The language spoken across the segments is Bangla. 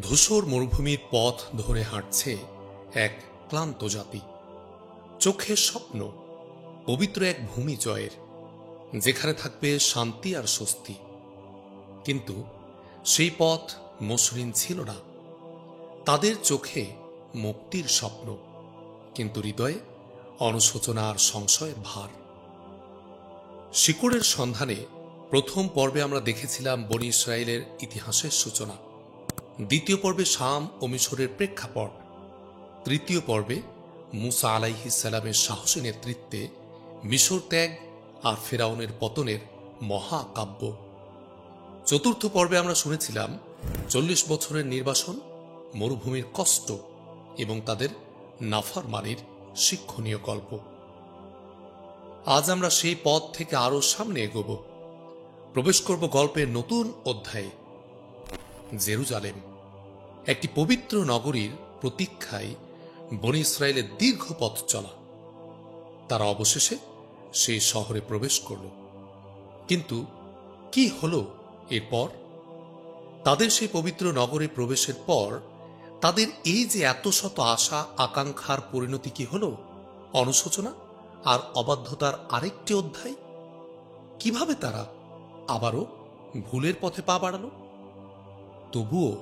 ধূসর মরুভূমির পথ ধরে হাঁটছে এক ক্লান্ত জাতি। চোখের স্বপ্ন পবিত্র এক ভূমি জয়ের, যেখানে থাকবে শান্তি আর স্বস্তি। কিন্তু সেই পথ মসৃণ ছিল না। তাদের চোখে মুক্তির স্বপ্ন, কিন্তু হৃদয়ে অনুশোচনা আর সংশয়ের ভার। শিকড়ের সন্ধানে প্রথম পর্বে আমরা দেখেছিলাম বনী ইসরায়েলের ইতিহাসের সূচনা, দ্বিতীয় পর্বে শাম ও মিশরের প্রেক্ষাপট, তৃতীয় পর্বে মুসা আলাইহিস সালামের সাহসী নেতৃত্বে মিশর ত্যাগ আর ফেরাউনের পতনের মহাকাব্য। চতুর্থ পর্বে আমরা শুনেছিলাম 40 বছরের নির্বাসন, মরুভূমির কষ্ট এবং তাদের নাফরমানির শিক্ষণীয় গল্প। আজ আমরা সেই পথ থেকে আরো সামনে এগোব, প্রবেশ করব গল্পের নতুন অধ্যায়ে। জেরুজালেম, একটি পবিত্র নগরীর প্রতীক্ষায় বনী ইসরায়েলের দীর্ঘ পথ চলা। তারা অবশেষে সেই শহরে প্রবেশ করল। কিন্তু কি হলো এরপর? তাদের সেই পবিত্র নগরে প্রবেশের পর তাদের এই যে এত শত আশা আকাঙ্ক্ষার পরিণতি কি হলো? অনুশোচনা আর অবাধ্যতার আরেকটি অধ্যায়। কিভাবে তারা আবারও ভুলের পথে পা বাড়ালো? তবুও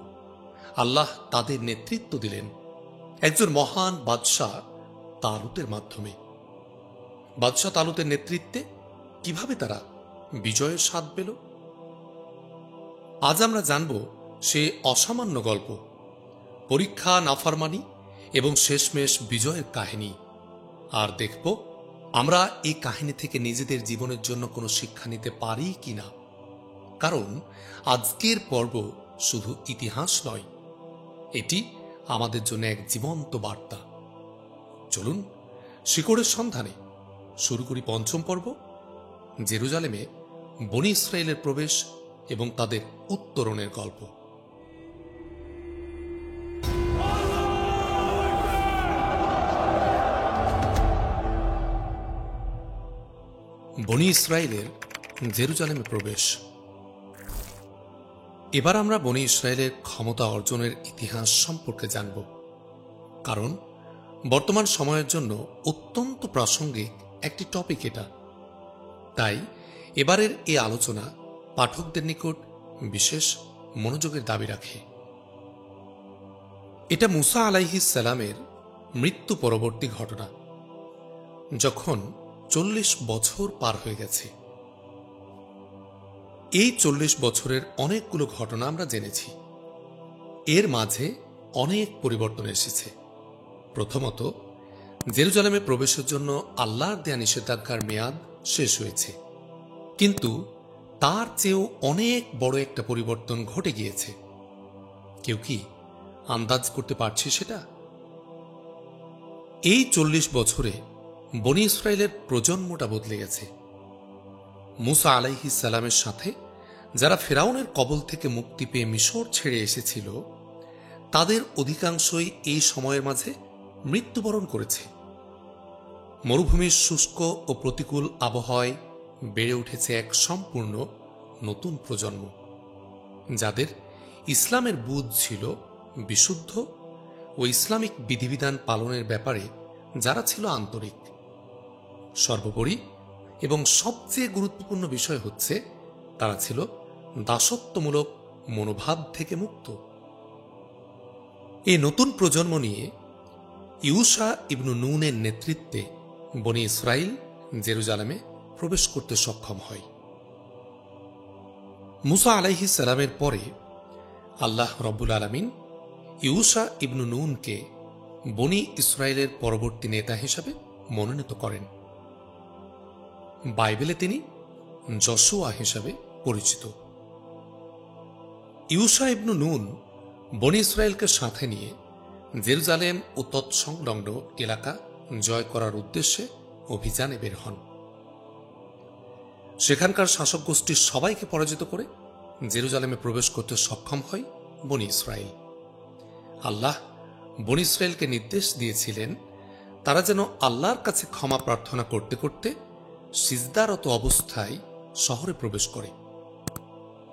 আল্লাহ তাদের নেতৃত্ব দিলেন একজন মহান বাদশাহ তালুতের মাধ্যমে। বাদশাহ তালুতের নেতৃত্বে কিভাবে তারা বিজয়ের স্বাদ পেল? আজ আমরা জানব সে অসামান্য গল্প, পরীক্ষা, নাফরমানি এবং শেষমেশ বিজয়ের কাহিনী। আর দেখব আমরা এই কাহিনী থেকে নিজেদের জীবনের জন্য কোনো শিক্ষা নিতে পারি কিনা। কারণ আজকের পর্ব শুধু ইতিহাস নয়, এটি আমাদের জন্য এক জীবন্ত বার্তা। চলুন শিকড়ের সন্ধানে শুরু করি পঞ্চম পর্ব, জেরুজালেমে বনী ইসরায়েলের প্রবেশ এবং তাদের উত্তরণের গল্প। বনী ইসরায়েলের জেরুজালেমে প্রবেশ। এবার আমরা বনী ইসরায়েলের ক্ষমতা অর্জনের ইতিহাস সম্পর্কে জানব, কারণ বর্তমান সময়ের জন্য অত্যন্ত প্রাসঙ্গিক একটি টপিক এটা। তাই এবারের এই আলোচনা পাঠকদের নিকট বিশেষ মনোযোগের দাবি রাখে। এটা মুসা আলাইহিস সালামের মৃত্যু পরবর্তী ঘটনা, যখন 40 বছর পার হয়ে গেছে। এই 40 বছরের অনেকগুলো ঘটনা আমরা জেনেছি। এর মাঝে অনেক পরিবর্তন এসেছে। প্রথমত, জেরুজালেমে প্রবেশের জন্য আল্লাহর দেয়া নিষেধাজ্ঞার মেয়াদ শেষ হয়েছে, কিন্তু তার চেয়েও অনেক বড় একটা পরিবর্তন ঘটে গিয়েছে। কেউ কি আন্দাজ করতে পারছে সেটা? এই 40 বছরে বনী ইসরায়েলের প্রজন্মটা বদলে গেছে। মুসা আলাইহিস সালামের সাথে যারা ফেরাউনের কবল থেকে মুক্তি পেয়ে মিশর ছেড়ে এসেছিল, তাদের অধিকাংশই এই সময়ের মাঝে মৃত্যুবরণ করেছে। মরুভূমির শুষ্ক ও প্রতিকূল আবহাওয়ায় বেড়ে উঠেছে এক সম্পূর্ণ নতুন প্রজন্ম, যাদের ইসলামের বুঝ ছিল বিশুদ্ধ ও ইসলামিক বিধিবিধান পালনের ব্যাপারে যারা ছিল আন্তরিক। সর্বোপরি এবং সবচেয়ে গুরুত্বপূর্ণ বিষয় হচ্ছে, তারা ছিল দাসত্বমূলক মনোভাব থেকে মুক্ত। এই নতুন প্রজন্ম নিয়ে ইউশা ইবনু নুনের নেতৃত্বে বনী ইসরায়েল জেরুজালেমে প্রবেশ করতে সক্ষম হয়। মুসা আলাইহিস সালামের পরে আল্লাহ রব্বুল আলামিন ইউশা ইবনু নুনকে বনী ইসরায়েলের পরবর্তী নেতা হিসাবে মনোনীত করেন। বাইবেলে তিনি যশোয়া হিসাবে পরিচিত। ইউশা ইবনু নুন বনী ইসরায়েলকে সাথে নিয়ে জেরুজালেম ও তৎসংলগ্ন এলাকা জয় করার উদ্দেশ্যে অভিযানে বের হন। সেখানকার শাসক গোষ্ঠীর সবাইকে পরাজিত করে জেরুজালেমে প্রবেশ করতে সক্ষম হয় বনী ইসরায়েল। আল্লাহ বনী ইসরায়েলকে নির্দেশ দিয়েছিলেন তারা যেন আল্লাহর কাছে ক্ষমা প্রার্থনা করতে করতে সিজদারত অবস্থায় শহরে প্রবেশ করে।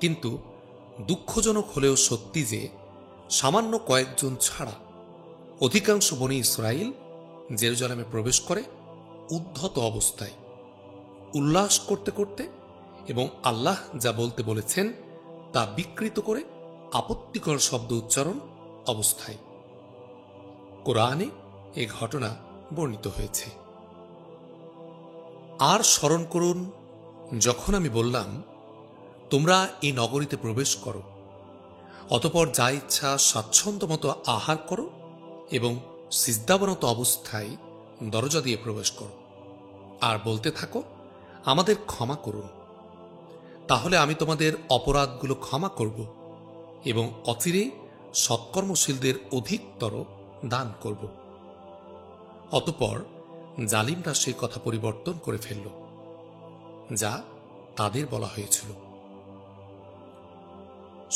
কিন্তু দুঃখজনক হলেও সত্যি যে সামান্য কয়েকজন ছাড়া অধিকাংশ বনি ইসরাইল জেরুজালেমে প্রবেশ করে উদ্ধত অবস্থায়, উল্লাস করতে করতে এবং আল্লাহ যা বলতে বলেছেন তা বিকৃত করে আপত্তিকর শব্দ উচ্চারণ অবস্থায়। কোরআনে এ ঘটনা বর্ণিত হয়েছে। আর স্মরণ করুন, যখন আমি বললাম তোমরা এই নগরীতে প্রবেশ করো, অতপর যা ইচ্ছা স্বাচ্ছন্দ্য মতো আহার করো এবং সিজদাবনত অবস্থায় দরজা দিয়ে প্রবেশ করো, আর বলতে থাকো আমাদের ক্ষমা করুন, তাহলে আমি তোমাদের অপরাধগুলো ক্ষমা করব এবং অচিরেই সৎকর্মশীলদের অধিকতর দান করব। অতঃপর জালিমরা সেই কথা পরিবর্তন করে ফেলল যা তাদের বলা হয়েছিল।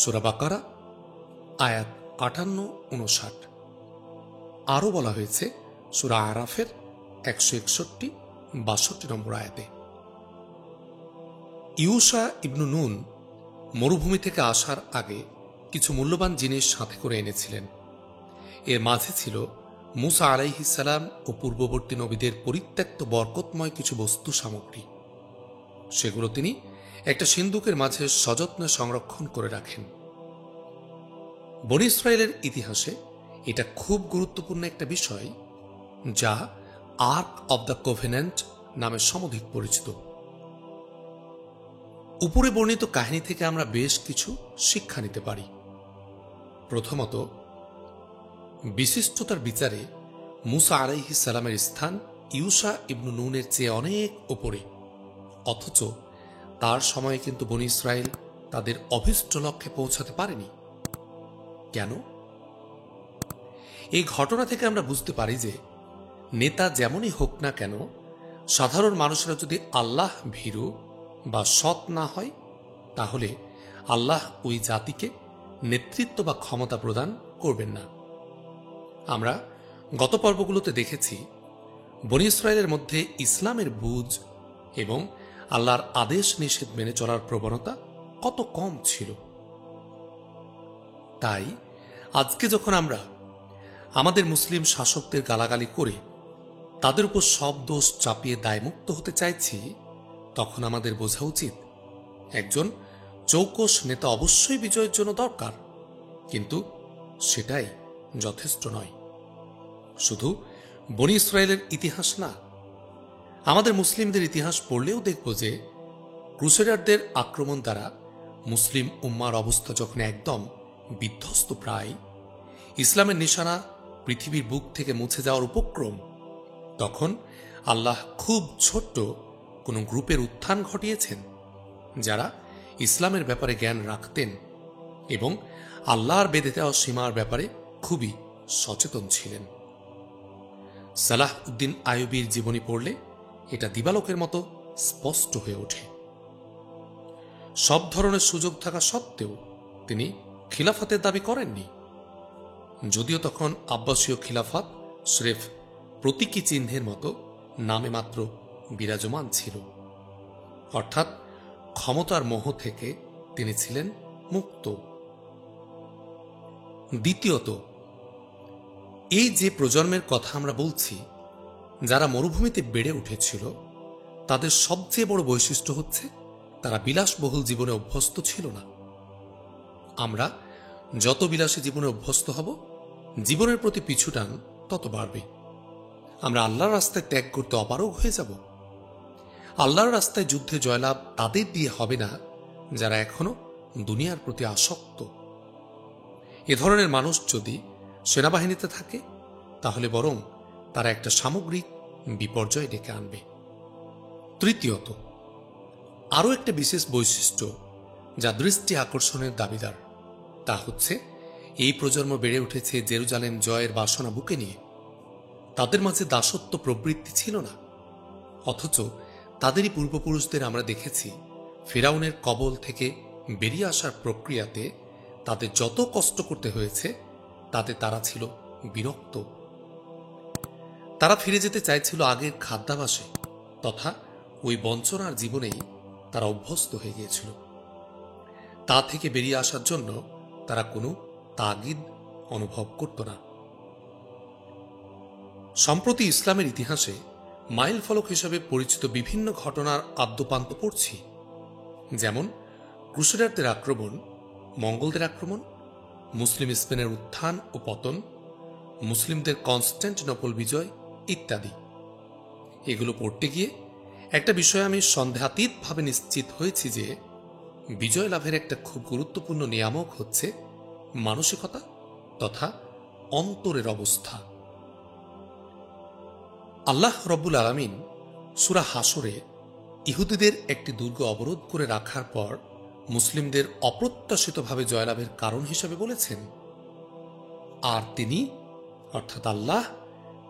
সূরা বাকারা আয়াত 58-59। আরও বলা হয়েছে সূরা আরাফের 161-62 নম্বর আয়াতে। ইউশা ইবনু নুন মরুভূমি থেকে আসার আগে কিছু মূল্যবান জিনিস সাথে করে এনেছিলেন। এর মাঝে ছিল মুসা আলাইহিস সালাম ও পূর্ববর্তী নবীদের পরিত্যক্ত বরকতময় কিছু বস্তু সামগ্রী। সেগুলো তিনি একটা সিন্দুকের মাঝে সযত্নে সংরক্ষণ করে রাখেন। বনী ইসরায়েলের ইতিহাসে এটা খুব গুরুত্বপূর্ণ একটা বিষয়, যা আর্ক অব দ্য কোভেন্যান্ট নামে সমধিক পরিচিত। উপরে বর্ণিত কাহিনী থেকে আমরা বেশ কিছু শিক্ষা নিতে পারি। প্রথমত, বিশিষ্টতার বিচারে মুসা আলাইহিস সালামের স্থান ইউশা ইবনু নুনের চেয়ে অনেক ওপরে, অথচ তার সময়ে কিন্তু বনী ইসরায়েল তাদের অভীষ্ট লক্ষ্যে পৌঁছাতে পারেনি। কেন? এই ঘটনা থেকে আমরা বুঝতে পারি যে নেতা যেমনই হোক না কেন, সাধারণ মানুষরা যদি আল্লাহ ভীরু বা সৎ না হয়, তাহলে আল্লাহ ওই জাতিকে নেতৃত্ব বা ক্ষমতা প্রদান করবেন না। আমরা গত পর্বগুলোতে দেখেছি বনী ইসরায়েলের মধ্যে ইসলামের বুঝ এবং আল্লাহর আদেশ নিষেধ মেনে চলার প্রবণতা কত কম ছিল। তাই আজকে যখন আমরা আমাদের মুসলিম শাসকদের গালাগালি করে তাদের উপর সব দোষ চাপিয়ে দায়মুক্ত হতে চাইছি, তখন আমাদের বোঝা উচিত একজন চৌকস নেতা অবশ্যই বিজয়ের জন্য দরকার, কিন্তু সেটাই যথেষ্ট নয়। শুধু বনী ইসরায়েলের ইতিহাস না, আমাদের মুসলিমদের ইতিহাস পড়লেও দেখব যে ক্রুসেডারদের আক্রমণ দ্বারা মুসলিম উম্মার অবস্থা যখন একদম বিধ্বস্ত প্রায়, ইসলামের নিশানা পৃথিবীর বুক থেকে মুছে যাওয়ার উপক্রম, তখন আল্লাহ খুব ছোট্ট কোনো গ্রুপের উত্থান ঘটিয়েছেন যারা ইসলামের ব্যাপারে জ্ঞান রাখতেন এবং আল্লাহর বেঁধে দেওয়া সীমার ব্যাপারে খুবই সচেতন ছিলেন। সালাহ উদ্দিন আইয়ুবীর জীবনী পড়লে এটা দিবালোকের মতো স্পষ্ট হয়ে ওঠে। সব ধরনের সুযোগ থাকা সত্ত্বেও তিনি খিলাফতের দাবি করেননি, যদিও তখন আব্বাসীয় খিলাফত স্রেফ প্রতীকী চিহ্নের মতো নামে মাত্র বিরাজমান ছিল, অর্থাৎ ক্ষমতার মোহ থেকে তিনি ছিলেন মুক্ত। দ্বিতীয়ত, এই যে প্রজন্মের কথা আমরা বলছি, যারা মরুভূমিতে বেড়ে উঠেছিল, তাদের সবচেয়ে বড় বৈশিষ্ট্য হচ্ছে তারা বিলাসবহুল জীবনে অভ্যস্ত ছিল না। আমরা যত বিলাসী জীবনে অভ্যস্ত হব, জীবনের প্রতি পিছুটান তত বাড়বে। আমরা আল্লাহর রাস্তায় ত্যাগ করতে অপারগ হয়ে যাব। আল্লাহর রাস্তায় যুদ্ধে জয়লাভ তাদের দিয়ে হবে না যারা এখনো দুনিয়ার প্রতি আসক্ত। এ ধরনের মানুষ যদি সেনাবাহিনীতে থাকে, তাহলে বরং তারা একটা সামগ্রিক বিপর্যয় ডেকে আনবে। তৃতীয়ত, আরও একটা বিশেষ বৈশিষ্ট্য যা দৃষ্টি আকর্ষণের দাবিদার, তা হচ্ছে এই প্রজন্ম বেড়ে উঠেছে জেরুজালেম জয়ের বাসনা বুকে নিয়ে। তাদের মাঝে দাসত্ব প্রবৃত্তি ছিল না, অথচ তাদেরই পূর্বপুরুষদের আমরা দেখেছি ফিরাউনের কবল থেকে বেরিয়ে আসার প্রক্রিয়াতে তাদের যত কষ্ট করতে হয়েছে তাতে তারা ছিল বিরক্ত। তারা ফিরে যেতে চাইছিল আগের খাদ্যাভাসে, তথা ওই বঞ্চনার জীবনেই তারা অভ্যস্ত হয়ে গিয়েছিল। তা থেকে বেরিয়ে আসার জন্য তারা কোনো তাগিদ অনুভব করত না। সম্প্রতি ইসলামের ইতিহাসে মাইল ফলক হিসেবে পরিচিত বিভিন্ন ঘটনার আদ্যপান্ত পড়ছি, যেমন ক্রুসেডারদের আক্রমণ, মঙ্গলদের আক্রমণ, মুসলিম স্পেনের উত্থান ও পতন, মুসলিমদের কনস্ট্যান্টিনোপল বিজয় ইত্যাদি। এগুলো পড়তে গিয়ে একটা বিষয়ে আমি সন্দেহাতীতভাবে নিশ্চিত হয়েছি যে বিজয় লাভের একটা খুব গুরুত্বপূর্ণ নিয়ামক হচ্ছে মানসিকতা তথা অন্তরের অবস্থা। আল্লাহ রব্বুল আলামিন সূরা হাসরে ইহুদিদের একটি দুর্গ অবরোধ করে রাখার পর মুসলিমদের অপ্রত্যাশিতভাবে জয়লাভের কারণ হিসেবে বলেছেন, আর তিনি অর্থাৎ আল্লাহ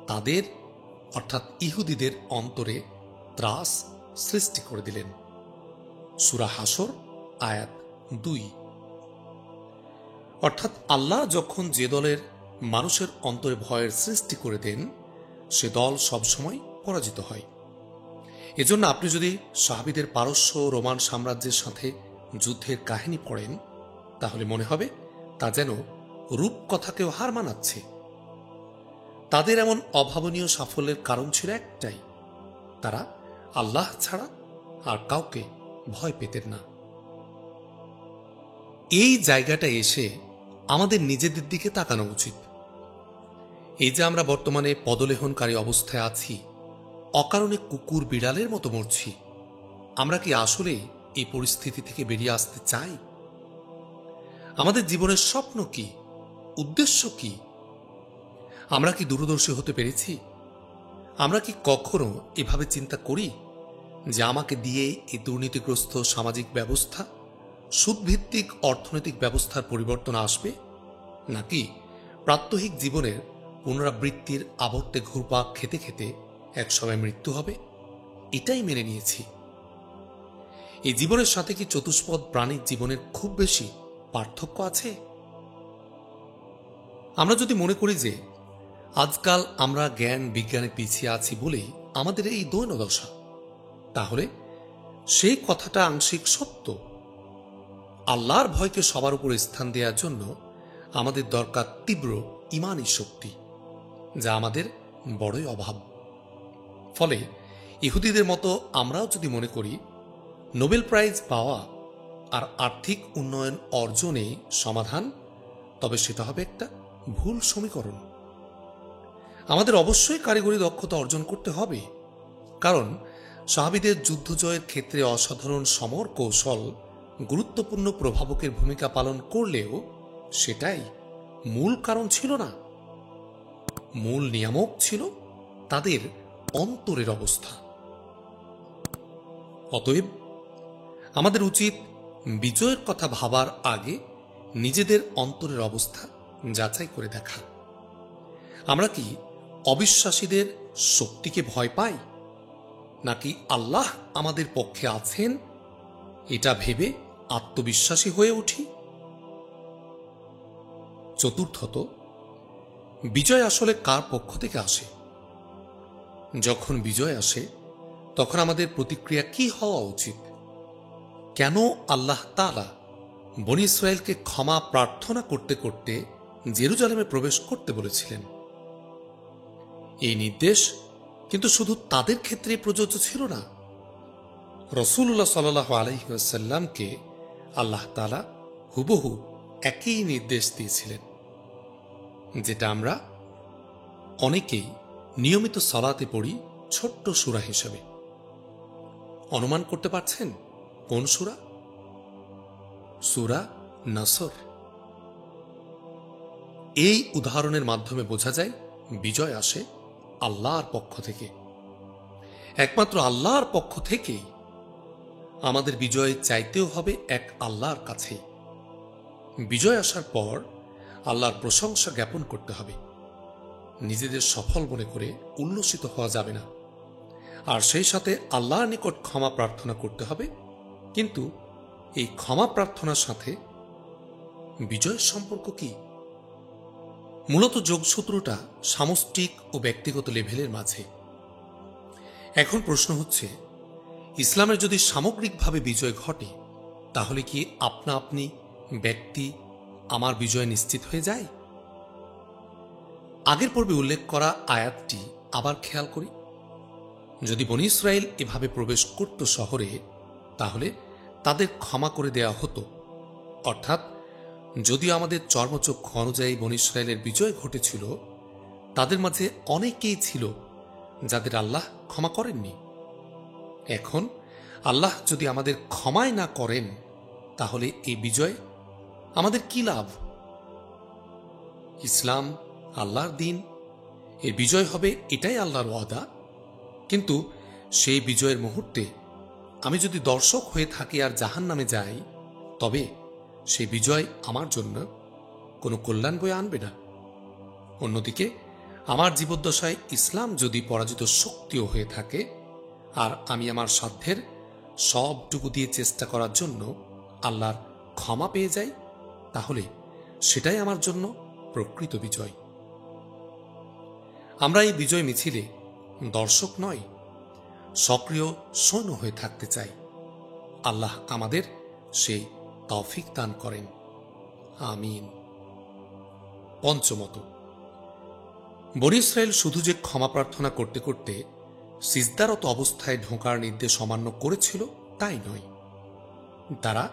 তাদের অর্থাৎ ইহুদিদের অন্তরে ত্রাস সৃষ্টি করে দিলেন। সূরা হাসর আয়াত 2। অর্থাৎ আল্লাহ যখন যে দলের মানুষের অন্তরে ভয়ের সৃষ্টি করে দেন সে দল সবসময় পরাজিত হয়। এজন্য আপনি যদি সাহাবীদের পারস্য ও রোমান সাম্রাজ্যের সাথে যুদ্ধের কাহিনী পড়েন তাহলে মনে হবে তা যেন রূপকথাকেও হার মানাচ্ছে। তাদের এমন অভাবনীয় সাফল্যের কারণ ছিল একটাই, তারা আল্লাহ ছাড়া আর কাউকে ভয় পেতেন না। এই জায়গাটা এসে আমাদের নিজেদের দিকে তাকানো উচিত। এই যে আমরা বর্তমানে পদলেহনকারী অবস্থায় আছি, অকারণে কুকুর বিড়ালের মতো মরছি, আমরা কি আসলে এই পরিস্থিতি থেকে বেরিয়ে আসতে চাই? আমাদের জীবনের স্বপ্ন কি, উদ্দেশ্য কি? আমরা কি দূরদর্শী হতে পেরেছি? আমরা কি কখনো এভাবে চিন্তা করি যে আমাকে দিয়ে এই দুর্নীতিগ্রস্ত সামাজিক ব্যবস্থা, সুদভিত্তিক অর্থনৈতিক ব্যবস্থার পরিবর্তন আসবে, নাকি প্রাত্যহিক জীবনের পুনরাবৃত্তির আবর্তে ঘুরপাক খেতে খেতে একসময় মৃত্যু হবে? এটাই মেনে নিয়েছি। এই জীবনের সাথে কি চতুষ্পদ প্রাণীর জীবনের খুব বেশি পার্থক্য আছে? আমরা যদি মনে করি যে আজকাল আমরা জ্ঞান বিজ্ঞানে পিছিয়ে আছি বলেই আমাদের এই দৈনদশা, তাহলে সেই কথাটা আংশিক সত্য। আল্লাহর ভয়কে সবার উপর স্থান দেওয়ার জন্য আমাদের দরকার তীব্র ঈমানী শক্তি, যা আমাদের বড়ই অভাব। ফলে ইহুদিদের মতো আমরাও যদি মনে করি নোবেল প্রাইজ পাওয়া আর আর্থিক উন্নয়ন অর্জনে সমাধান, তবে সেটা হবে একটা ভুল সমীকরণ। আমাদের অবশ্যই কারিগরি দক্ষতা অর্জন করতে হবে, কারণ সাহাবীদের যুদ্ধ জয়ের ক্ষেত্রে অসাধারণ সমর কৌশল গুরুত্বপূর্ণ প্রভাবকের ভূমিকা পালন করলেও সেটাই মূল কারণ ছিল না। মূল নিয়ামক ছিল তাদের অন্তরের অবস্থা। অতএব আমাদের উচিত বিজয়ের কথা ভাবার আগে নিজেদের অন্তরের অবস্থা যাচাই করে দেখা। আমরা কি অবিশ্বাসীদের শক্তিকে ভয় পাই, নাকি আল্লাহ আমাদের পক্ষে আছেন এটা ভেবে আত্মবিশ্বাসী হয়ে উঠি? চতুর্থত, বিজয় আসলে কার পক্ষ থেকে আসে? যখন বিজয় আসে তখন আমাদের প্রতিক্রিয়া কি হওয়া উচিত? কেন আল্লাহ তাআলা বনী ইসরায়েলকে ক্ষমা প্রার্থনা করতে করতে জেরুজালেমে প্রবেশ করতে বলেছিলেন? এই নির্দেশ কিন্তু শুধু তাদের ক্ষেত্রে প্রযোজ্য ছিল না। রাসূলুল্লাহ সাল্লাল্লাহু আলাইহি ওয়াসাল্লামকে আল্লাহ তাআলা হুবহু একই নির্দেশ দিয়েছিলেন, যেটা আমরা অনেকেই নিয়মিত সালাতে পড়ি ছোট্ট সূরা হিসেবে। অনুমান করতে পারছেন কোন সূরা? সূরা নাসর। এই উদাহরণের মাধ্যমে বোঝা যায় বিজয় আসে আল্লাহর পক্ষ থেকে। একমাত্র আল্লাহর পক্ষ থেকেই আমাদের বিজয় চাইতেও হবে এক আল্লাহর কাছেই। বিজয় আসার পর আল্লাহর প্রশংসা জ্ঞাপন করতে হবে, নিজেদের সফল মনে করে উল্লসিত হওয়া যাবে না। আর সেই সাথে আল্লাহর নিকট ক্ষমা প্রার্থনা করতে হবে। কিন্তু এই ক্ষমা প্রার্থনার সাথে বিজয়ের সম্পর্ক কি? মূলত যোগসূত্রটা সামষ্টিক ও ব্যক্তিগত লেভেলের মাঝে। এখন প্রশ্ন হচ্ছে, ইসলামের যদি সামগ্রিকভাবে বিজয় ঘটে তাহলে কি আপনা আপনি ব্যক্তি আমার বিজয় নিশ্চিত হয়ে যায়? আগের পর্বে উল্লেখ করা আয়াতটি আবার খেয়াল করি। যদি বনী ইসরায়েল এভাবে প্রবেশ করত শহরে, তাহলে তাদের ক্ষমা করে দেয়া হতো। অর্থাৎ যদিও আমাদের চর্মচক্ষু অনুযায়ী বনী ইসরায়েলের বিজয় ঘটেছিল, তাদের মাঝে অনেকেই ছিল যাদের আল্লাহ ক্ষমা করেননি। এখন আল্লাহ যদি আমাদের ক্ষমাই না করেন, তাহলে এই বিজয় আমাদের কি লাভ? ইসলাম আল্লাহর দিন, এর বিজয় হবে এটাই আল্লাহর ওয়াদা। কিন্তু সেই বিজয়ের মুহূর্তে আমি যদি দর্শক হয়ে থাকি আর জাহান্নামে যাই, তবে সেই বিজয় আমার জন্য কোনো কল্যাণ বয়ে আনবে না। অন্যদিকে আমার জীবদ্দশায় ইসলাম যদি পরাজিত শক্তিও হয়ে থাকে, আর আমি আমার সাধ্যের সবটুকু দিয়ে চেষ্টা করার জন্য আল্লাহর ক্ষমা পেয়ে যাই, তাহলে সেটাই আমার জন্য প্রকৃত বিজয়। আমরা এই বিজয় মিছিলে দর্শক নয়, সক্রিয় সৈন্য হয়ে থাকতে চাই। আল্লাহ আমাদের সেই তৌফিক দান করেন, আমিন। পঞ্চমত, বনী ইসরায়েল শুধু যে ক্ষমা প্রার্থনা করতে করতে সিজদারত অবস্থায় ঢোকার নির্দেশ অমান্য করেছিল তাই নয়। তারা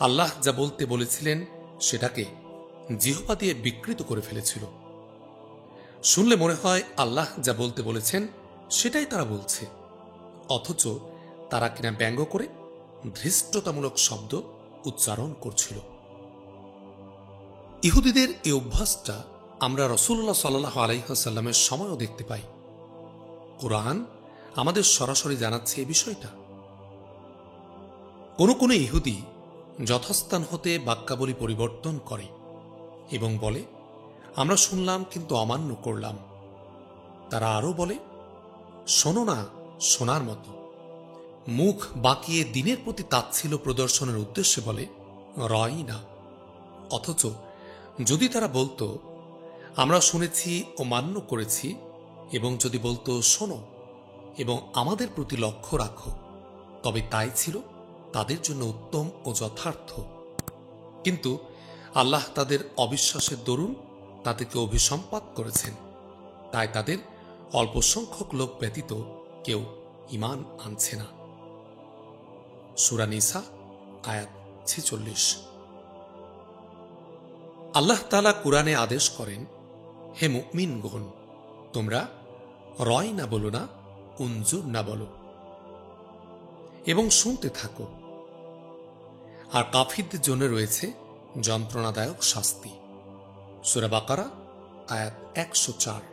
আল্লাহ যা বলতে বলেছিলেন সেটাকে জিহ্বা দিয়ে বিকৃত করে ফেলেছিল। শুনলে মনে হয় আল্লাহ যা বলতে বলেছেন সেটাই তারা বলছে, অথচ তারা কিনা ব্যঙ্গ করে ধৃষ্টতামূলক শব্দ উচ্চারণ করছিল। ইহুদিদের এই অভ্যাসটা আমরা রাসূলুল্লাহ সাল্লাল্লাহু আলাইহি ওয়াসাল্লামের সময়ও দেখতে পাই। কোরআন আমাদের সরাসরি জানাচ্ছে এই বিষয়টা। কোনো কোনো ইহুদি যথাস্থান হতে বাক্যাবলী পরিবর্তন করে এবং বলে, আমরা শুনলাম কিন্তু অমান্য করলাম। তারা আরও বলে, শোনো না শোনার মতো। মুখ বাঁকিয়ে দিনের প্রতি তাচ্ছিল্য প্রদর্শনের উদ্দেশ্যে বলে, রয় না। অথচ যদি তারা বলতো, আমরা শুনেছি ও মান্য করেছি, এবং যদি বলতো, শোনো এবং আমাদের প্রতি লক্ষ্য রাখো, তবে তাই ছিল তাদের জন্য উত্তম ও যথার্থ। কিন্তু আল্লাহ তাদের অবিশ্বাসের দরুন তাদেরকে অভিসম্পাত করেছেন, তাই তাদের অল্প সংখ্যক লোক ব্যতীত কেউ ঈমান আনছে না। সূরা নিসা আয়াত 46। আল্লাহ তাআলা কুরআনে আদেশ করেন, হে মুমিনগণ, তোমরা রয় না বলো না, উনজুর না বলো, এবং শুনতে থাকো। আর কাফিরদের জন্য রয়েছে যন্ত্রণাদায়ক শাস্তি। সূরা বাকারা আয়াত 104।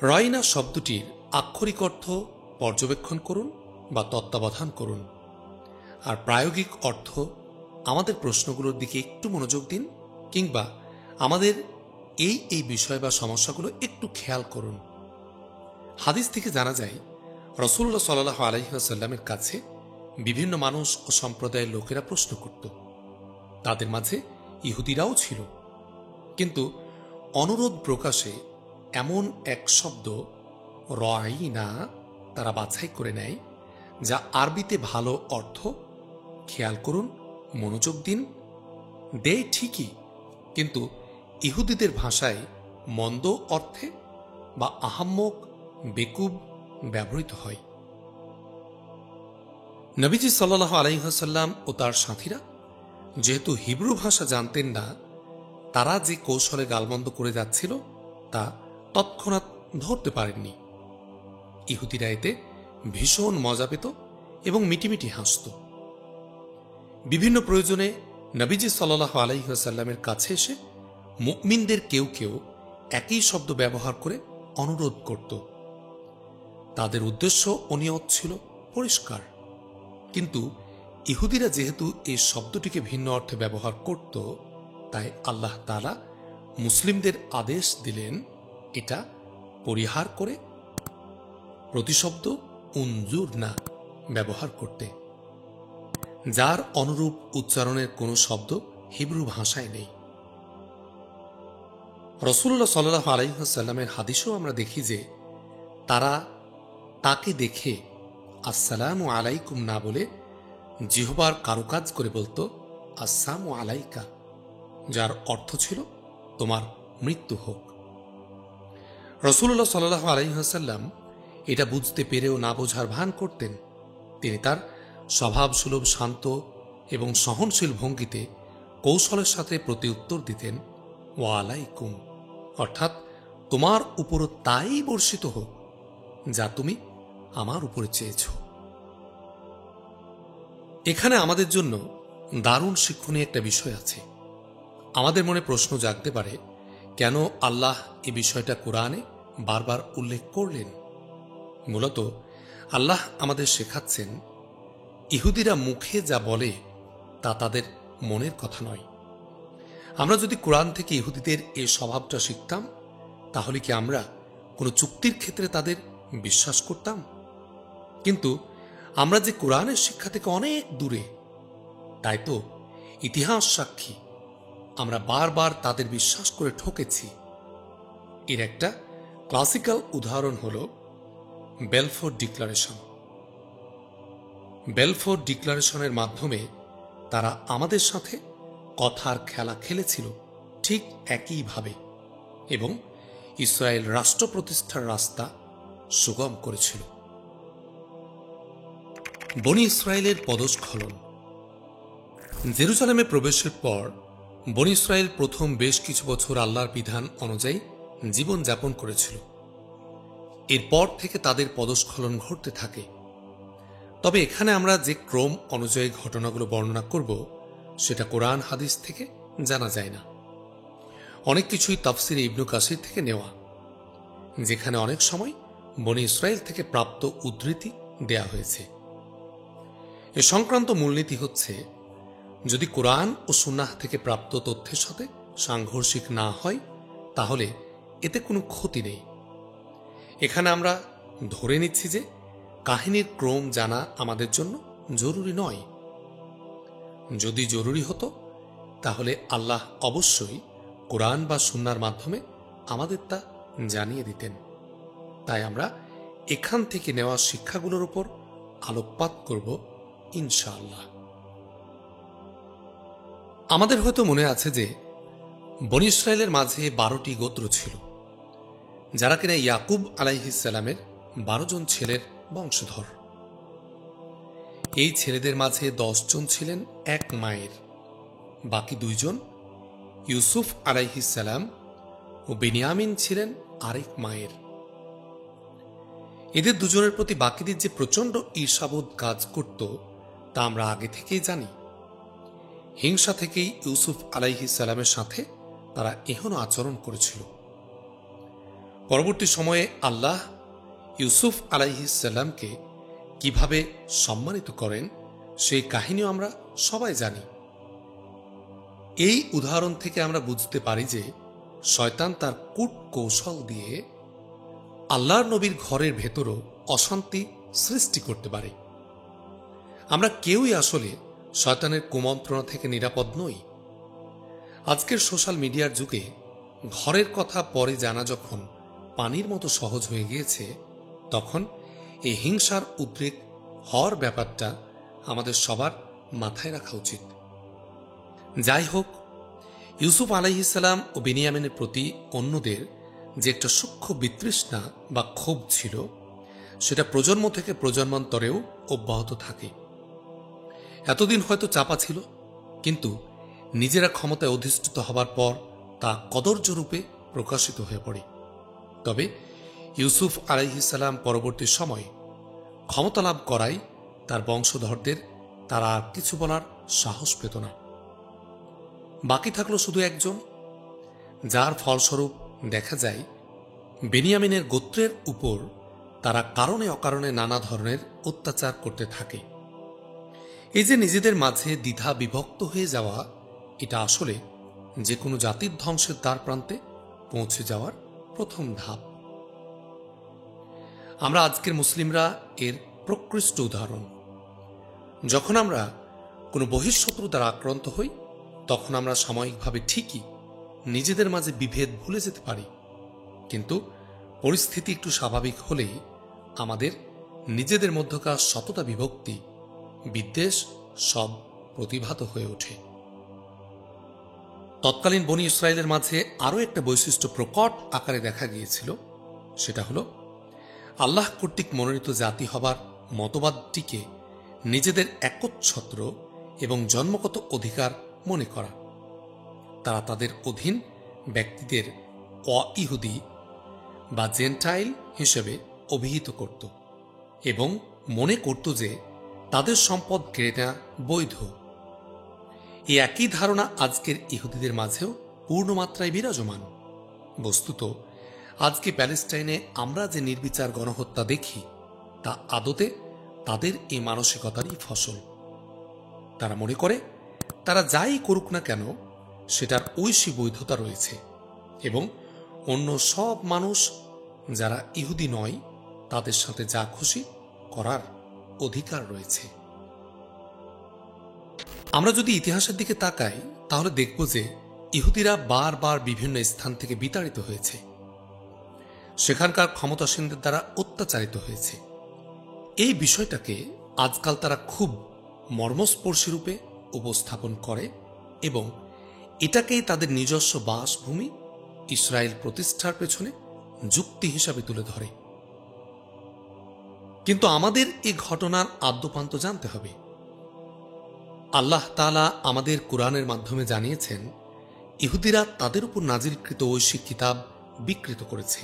রয়না শব্দটির আক্ষরিক অর্থ পর্যবেক্ষণ করুন বা তত্ত্বাবধান করুন, আর প্রায়োগিক অর্থ আমাদের প্রশ্নগুলোর দিকে একটু মনোযোগ দিন, কিংবা আমাদের এই বিষয় বা সমস্যাগুলো একটু খেয়াল করুন। হাদিস থেকে জানা যায়, রাসূলুল্লাহ সাল্লাল্লাহু আলাইহি ওয়াসাল্লামের কাছে বিভিন্ন মানুষ ও সম্প্রদায়ের লোকেরা প্রশ্ন করত। তাদের মাঝে ইহুদিরাও ছিল, কিন্তু অনুরোধ প্রকাশে এমন এক শব্দ রয়না তারা বাছাই করে নেয়, যা আরবিতে ভালো অর্থ, খেয়াল করুন, মনোযোগ দিন, দেয় ঠিকই, কিন্তু ইহুদিদের ভাষায় মন্দ অর্থে বা আহাম্মক, বেকুব ব্যবহৃত হয়। নবীজি সাল্লাল্লাহু আলাইহি ওয়াসাল্লাম ও তার সাথীরা যেহেতু হিব্রু ভাষা জানতেন না, তারা যে কৌশলে গালমন্দ করে যাচ্ছিল তা তৎক্ষণাৎ ধরতে পারেননি। ইহুদিরা এতে ভীষণ মজা পেত এবং মিটিমিটি হাসত। বিভিন্ন প্রয়োজনে নবীজি সাল্লাল্লাহু আলাইহি ওয়াসাল্লামের কাছে এসে মুমিনদের কেউ কেউ একই শব্দ ব্যবহার করে অনুরোধ করত। তাদের উদ্দেশ্য ও নিয়ত ছিল পরিষ্কার, কিন্তু ইহুদিরা যেহেতু এই শব্দটিকে ভিন্ন অর্থে ব্যবহার করত, তাই আল্লাহ তাআলা মুসলিমদের আদেশ দিলেন এটা পরিহার করে প্রতিশব্দ উনজুর না ব্যবহার করতে, যার অনুরূপ উচ্চারণের কোনো শব্দ হিব্রু ভাষায় নেই। রাসূলুল্লাহ সাল্লাল্লাহু আলাইহি ওয়াসাল্লামের হাদিসেও আমরা দেখি যে তারা তাকে দেখে আসসালামু আলাইকুম না বলে জিহ্বার কারুকাজ করে বলতো আসসালামু আলাইকা, যার অর্থ ছিল তোমার মৃত্যু হোক। রাসূলুল্লাহ সাল্লাল্লাহু আলাইহি ওয়াসাল্লাম এটা বুঝতে পেরেও না বোঝার ভান করতেন। তিনি তার স্বভাবসুলভ শান্ত এবং সহনশীল ভঙ্গিতে কৌশলের সাথে প্রতিউত্তর দিতেন, ওয়া আলাইকুম, অর্থাৎ তোমার উপরও তাই বর্ষিত হোক যা তুমি আমার উপরে চেয়েছ। এখানে আমাদের জন্য দারুণ শিক্ষণীয় একটা বিষয় আছে। আমাদের মনে প্রশ্ন জাগতে পারে, কেন আল্লাহ এই বিষয়টা কোরআনে বারবার উল্লেখ করলেন? মূলত আল্লাহ আমাদের শেখাচ্ছেন, ইহুদিরা মুখে যা বলে তা তাদের মনের কথা নয়। আমরা যদি কোরআন থেকে ইহুদিদের এই স্বভাবটা শিখতাম, তাহলে কি আমরা কোনো চুক্তির ক্ষেত্রে তাদের বিশ্বাস করতাম? কিন্তু আমরা যে কোরআনের শিক্ষা থেকে অনেক দূরে, তাই তো ইতিহাস সাক্ষী আমরা বারবার তাদের বিশ্বাস করে ঠকেছি। এর একটা ক্লাসিক্যাল উদাহরণ হল বেলফোর ডিক্লারেশন। বেলফোর ডিক্লারেশনের মাধ্যমে তারা আমাদের সাথে কথার খেলা খেলেছিল ঠিক একইভাবে এবং ইসরায়েল রাষ্ট্র প্রতিষ্ঠার রাস্তা সুগম করেছিল। বনি ইসরায়েলের পদস্খলন। জেরুজালেমে প্রবেশের পর বনি ইসরায়েল প্রথম বেশ কিছু বছর আল্লাহর বিধান অনুযায়ী জীবনযাপন করেছিল। এরপর থেকে তাদের পদস্খলন ঘটতে থাকে। তবে এখানে আমরা যে ক্রম অনুযায়ী ঘটনাগুলো বর্ণনা করব, সেটা কোরআন হাদিস থেকে জানা যায় না। অনেক কিছুই তাফসিরে ইবনু কাসির থেকে নেওয়া, যেখানে অনেক সময় বনি ইসরায়েল থেকে প্রাপ্ত উদ্ধৃতি দেয়া হয়েছে। এ সংক্রান্ত মূলনীতি হচ্ছে, যদি কোরআন ও সুন্নাহ থেকে প্রাপ্ত তথ্যের সাথে সাংঘর্ষিক না হয়, তাহলে এতে কোনো ক্ষতি নেই। এখানে আমরা ধরে নিচ্ছি যে কাহিনীর ক্রম জানা আমাদের জন্য জরুরি নয়। যদি জরুরি হতো, তাহলে আল্লাহ অবশ্যই কোরআন বা সুন্নাহর মাধ্যমে আমাদের তা জানিয়ে দিতেন। তাই আমরা এখান থেকে নেওয়া শিক্ষাগুলোর উপর আলোকপাত করব ইনশাআল্লাহ। আমাদের হয়তো মনে আছে যে বনী ইসরায়েলের মাঝে 12টি গোত্র ছিল, যারা কিনা ইয়াকুব আলাইহিস সালামের 12 জন ছেলের বংশধর। এই ছেলেদের মাঝে 10 জন ছিলেন এক মায়ের, বাকি 2 জন ইউসুফ আলাইহিস সালাম ও বেনিয়ামিন ছিলেন আরেক মায়ের। এদের দুজনের প্রতি বাকিদের যে প্রচণ্ড ঈর্ষাবোধ কাজ করত, তা আমরা আগে থেকেই জানি। হিংসা থেকেই ইউসুফ আলাইহিস সালামের সাথে তারা এহেন আচরণ করেছিল। পরবর্তী সময়ে আল্লাহ ইউসুফ আলাইহিস সালামকে কিভাবে সম্মানিত করেন, সেই কাহিনীও আমরা সবাই জানি। এই উদাহরণ থেকে আমরা বুঝতে পারি যে শয়তান তার কূট কৌশল দিয়ে আল্লাহর নবীর ঘরের ভেতরও অশান্তি সৃষ্টি করতে পারে। আমরা কেউই আসলে শয়তানের কুমন্ত্রণা থেকে নিরাপদ নই। আজকের সোশ্যাল মিডিয়ার যুগে ঘরের কথা পরে জানা যখন পানির মতো সহজ হয়ে গিয়েছে, তখন এই হিংসার উদ্রেক হওয়ার ব্যাপারটা আমাদের সবার মাথায় রাখা উচিত। যাই হোক, ইউসুফ আলাইহিস সালাম ও বেনিয়ামিনের প্রতি অন্যদের যে একটা সূক্ষ্ম বিতৃষ্ণা বা ক্ষোভ ছিল, সেটা প্রজন্ম থেকে প্রজন্মান্তরেও অব্যাহত থাকে। এতদিন হয়তো চাপা ছিল, কিন্তু নিজেরা ক্ষমতায় অধিষ্ঠিত হবার পর তা কদর্য রূপে প্রকাশিত হয়ে পড়ে। তবে ইউসুফ আলাইহিস সালাম পরবর্তী সময়ে ক্ষমতা লাভ করায় তার বংশধরদের তারা আর কিছু বলার সাহস পেত না। বাকি থাকলো শুধু একজন, যার ফলস্বরূপ দেখা যায় বেনিয়ামিনের গোত্রের উপর তারা কারণে অকারণে নানা ধরনের অত্যাচার করতে থাকে। এই যে নিজেদের মাঝে দ্বিধা বিভক্ত হয়ে যাওয়া, এটা আসলে যে কোনো জাতির ধ্বংসের দ্বার প্রান্তে পৌঁছে যাওয়ার প্রথম ধাপ। আমরা আজকের মুসলিমরা এর প্রকৃষ্ট উদাহরণ। যখন আমরা কোনো বহিঃশত্রু দ্বারা আক্রান্ত হই, তখন আমরা সাময়িকভাবে ঠিকই নিজেদের মাঝে বিভেদ ভুলে যেতে পারি, কিন্তু পরিস্থিতি একটু স্বাভাবিক হলেই আমাদের নিজেদের মধ্যকার সততা বিভক্তি, বিদ্বেষ সব প্রতিভাত হয়ে ওঠে। তৎকালীন বনি ইসরায়েলের মাঝে আরও একটা বৈশিষ্ট্য প্রকট আকারে দেখা গিয়েছিল, সেটা হল আল্লাহ কর্তৃক মনোনীত জাতি হবার মতবাদটিকে নিজেদের একচ্ছত্র এবং জন্মগত অধিকার মনে করা। তারা তাদের অধীন ব্যক্তিদের অ-ইহুদি বা জেন্টাইল হিসেবে অভিহিত করত এবং মনে করত যে তাদের সম্পদ কেড়ে নেওয়া বৈধ। এই একই ধারণা আজকের ইহুদিদের মাঝেও পূর্ণমাত্রায় বিরাজমান। বস্তুত আজকে প্যালেস্টাইনে আমরা যে নির্বিচার গণহত্যা দেখি তা আদতে তাদের এই মানসিকতারই ফসল। তারা মনে করে তারা যাই করুক না কেন সেটার ঐশী বৈধতা রয়েছে এবং অন্য সব মানুষ যারা ইহুদি নয় তাদের সাথে যা খুশি করার অধিকার রয়েছে। আমরা যদি ইতিহাসের দিকে তাকাই তাহলে দেখব যে ইহুদিরা বারবার বিভিন্ন স্থান থেকে বিতাড়িত হয়েছে, সেখানকার ক্ষমতাসীনদের দ্বারা অত্যাচারিত হয়েছে। এই বিষয়টাকে আজকাল তারা খুব মর্মস্পর্শী রূপে উপস্থাপন করে এবং এটাকেই তাদের নিজস্ব বাসভূমি ইসরায়েল প্রতিষ্ঠার পেছনে যুক্তি হিসাবে তুলে ধরে। কিন্তু আমাদের এই ঘটনার আদ্যপান্ত জানতে হবে। আল্লাহ তাআলা আমাদের কুরআনের মাধ্যমে জানিয়েছেন ইহুদিরা তাদের উপর নাজিলকৃত ঐশিক কিতাব বিকৃত করেছে।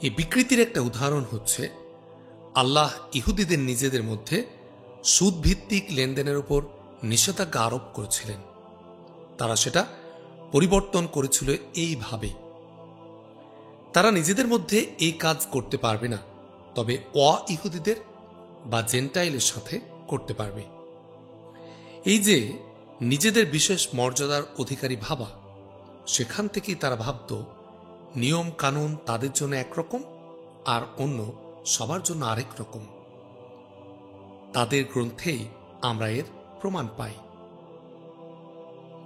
এই বিকৃতির একটা উদাহরণ হচ্ছে আল্লাহ ইহুদিদের নিজেদের মধ্যে সুদভিত্তিক লেনদেনের উপর নিষেধাজ্ঞা আরোপ করেছিলেন। তারা সেটা পরিবর্তন করেছিল এইভাবে, তারা নিজেদের মধ্যে এই কাজ করতে পারবে না, তবে অ-ইহুদিদের বা জেন্টাইলের সাথে করতে পারবে। এই যে নিজেদের বিশেষ মর্যাদার অধিকারী ভাবা, সেখান থেকেই তারা ভাবত নিয়ম কানুন তাদের জন্য একরকম আর অন্য সবার জন্য আরেক রকম। তাদের গ্রন্থেই আমরা এর প্রমাণ পাই।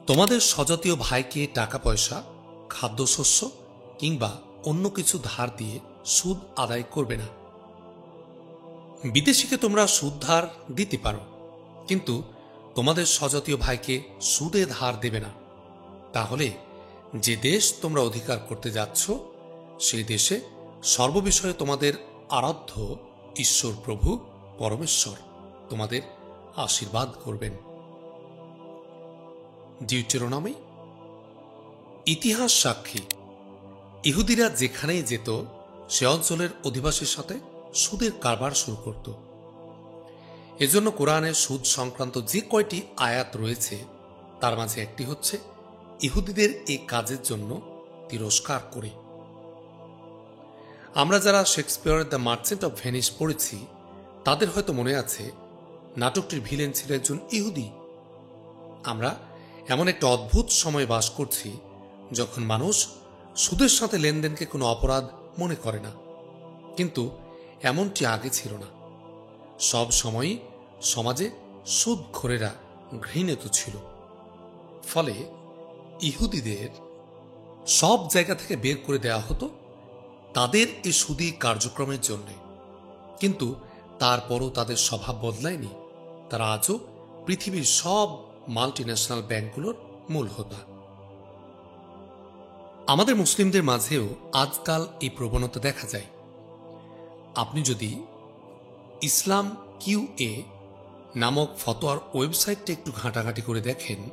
তোমাদের স্বজাতীয় ভাইকে টাকা পয়সা, খাদ্যশস্য কিংবা অন্য কিছু ধার দিয়ে সুদ আদায় করবে না। বিদেশিকে তোমরা সুদ ধার দিতে পারো, কিন্তু তোমাদের স্বজাতীয় ভাইকে সুদে ধার দেবে না। তাহলে যে দেশ তোমরা অধিকার করতে যাচ্ছ সেই দেশে সর্ববিষয়ে তোমাদের আরাধ্য ঈশ্বর প্রভু পরমেশ্বর তোমাদের আশীর্বাদ করবেন। ডিউটেরোনমি। ইতিহাস সাক্ষী ইহুদিরা যেখানেই যেত সে অঞ্চলের অধিবাসীর সাথে সুদের কারবার শুরু করত। এজন্য কোরআনে সুদ সংক্রান্ত যে কয়টি আয়াত রয়েছে তার মাঝে একটি হচ্ছে ইহুদিদের এই কাজের জন্য তিরস্কার করে। আমরা যারা শেক্সপিয়রের দ্য মার্চেন্ট অব ভেনিস পড়েছি তাদের হয়তো মনে আছে নাটকটির ভিলেন ছিল একজন ইহুদি। আমরা এমন একটা অদ্ভুত সময় বাস করছি যখন মানুষ সুদের সাথে লেনদেনকে কোনো অপরাধ মনে করে না, কিন্তু এমনটি আগে ছিল না। সব সময়ই সমাজে সুদখোরেরা ঘৃণিত ছিল। ফলে ইহুদিদের সব জায়গা থেকে বের করে দেওয়া হতো তাদের এই সুদী কার্যক্রমের জন্য। কিন্তু তারপরও তাদের স্বভাব বদলায়নি। তারা আজও পৃথিবীর সব মাল্টিন্যাশনাল ব্যাংকগুলোর মূল হোতা। আমাদের মুসলিমদের মাঝেও আজকাল এই প্রবণতা দেখা যায়। আপনি যদি ইসলাম কিউএ নামক ফতোয়ার ওয়েবসাইটটা একটু ঘাঁটাঘাঁটি করে দেখেন,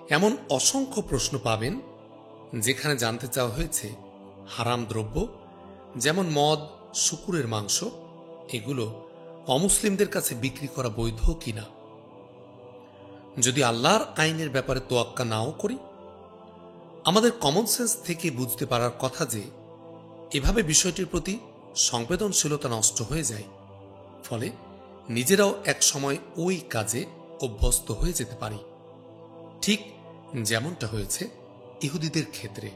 এমন অসংখ্য প্রশ্ন পাবেন যেখানে জানতে চাওয়া হয়েছে হারাম দ্রব্য যেমন মদ, শূকরের মাংস এগুলো অমুসলিমদের কাছে বিক্রি করা বৈধ কিনা। যদি আল্লাহর আইনের ব্যাপারে তোয়াক্কা নাও করি, আমাদের কমন সেন্স থেকে বুঝতে পারার কথা যে এভাবে বিষয়টির প্রতি সংবেদনশীলতা নষ্ট হয়ে যায়। ফলে নিজেরাও এক সময় ওই কাজে অভ্যস্ত হয়ে যেতে পারি, ঠিক যেমনটা হয়েছে ইহুদিদের ক্ষেত্রে।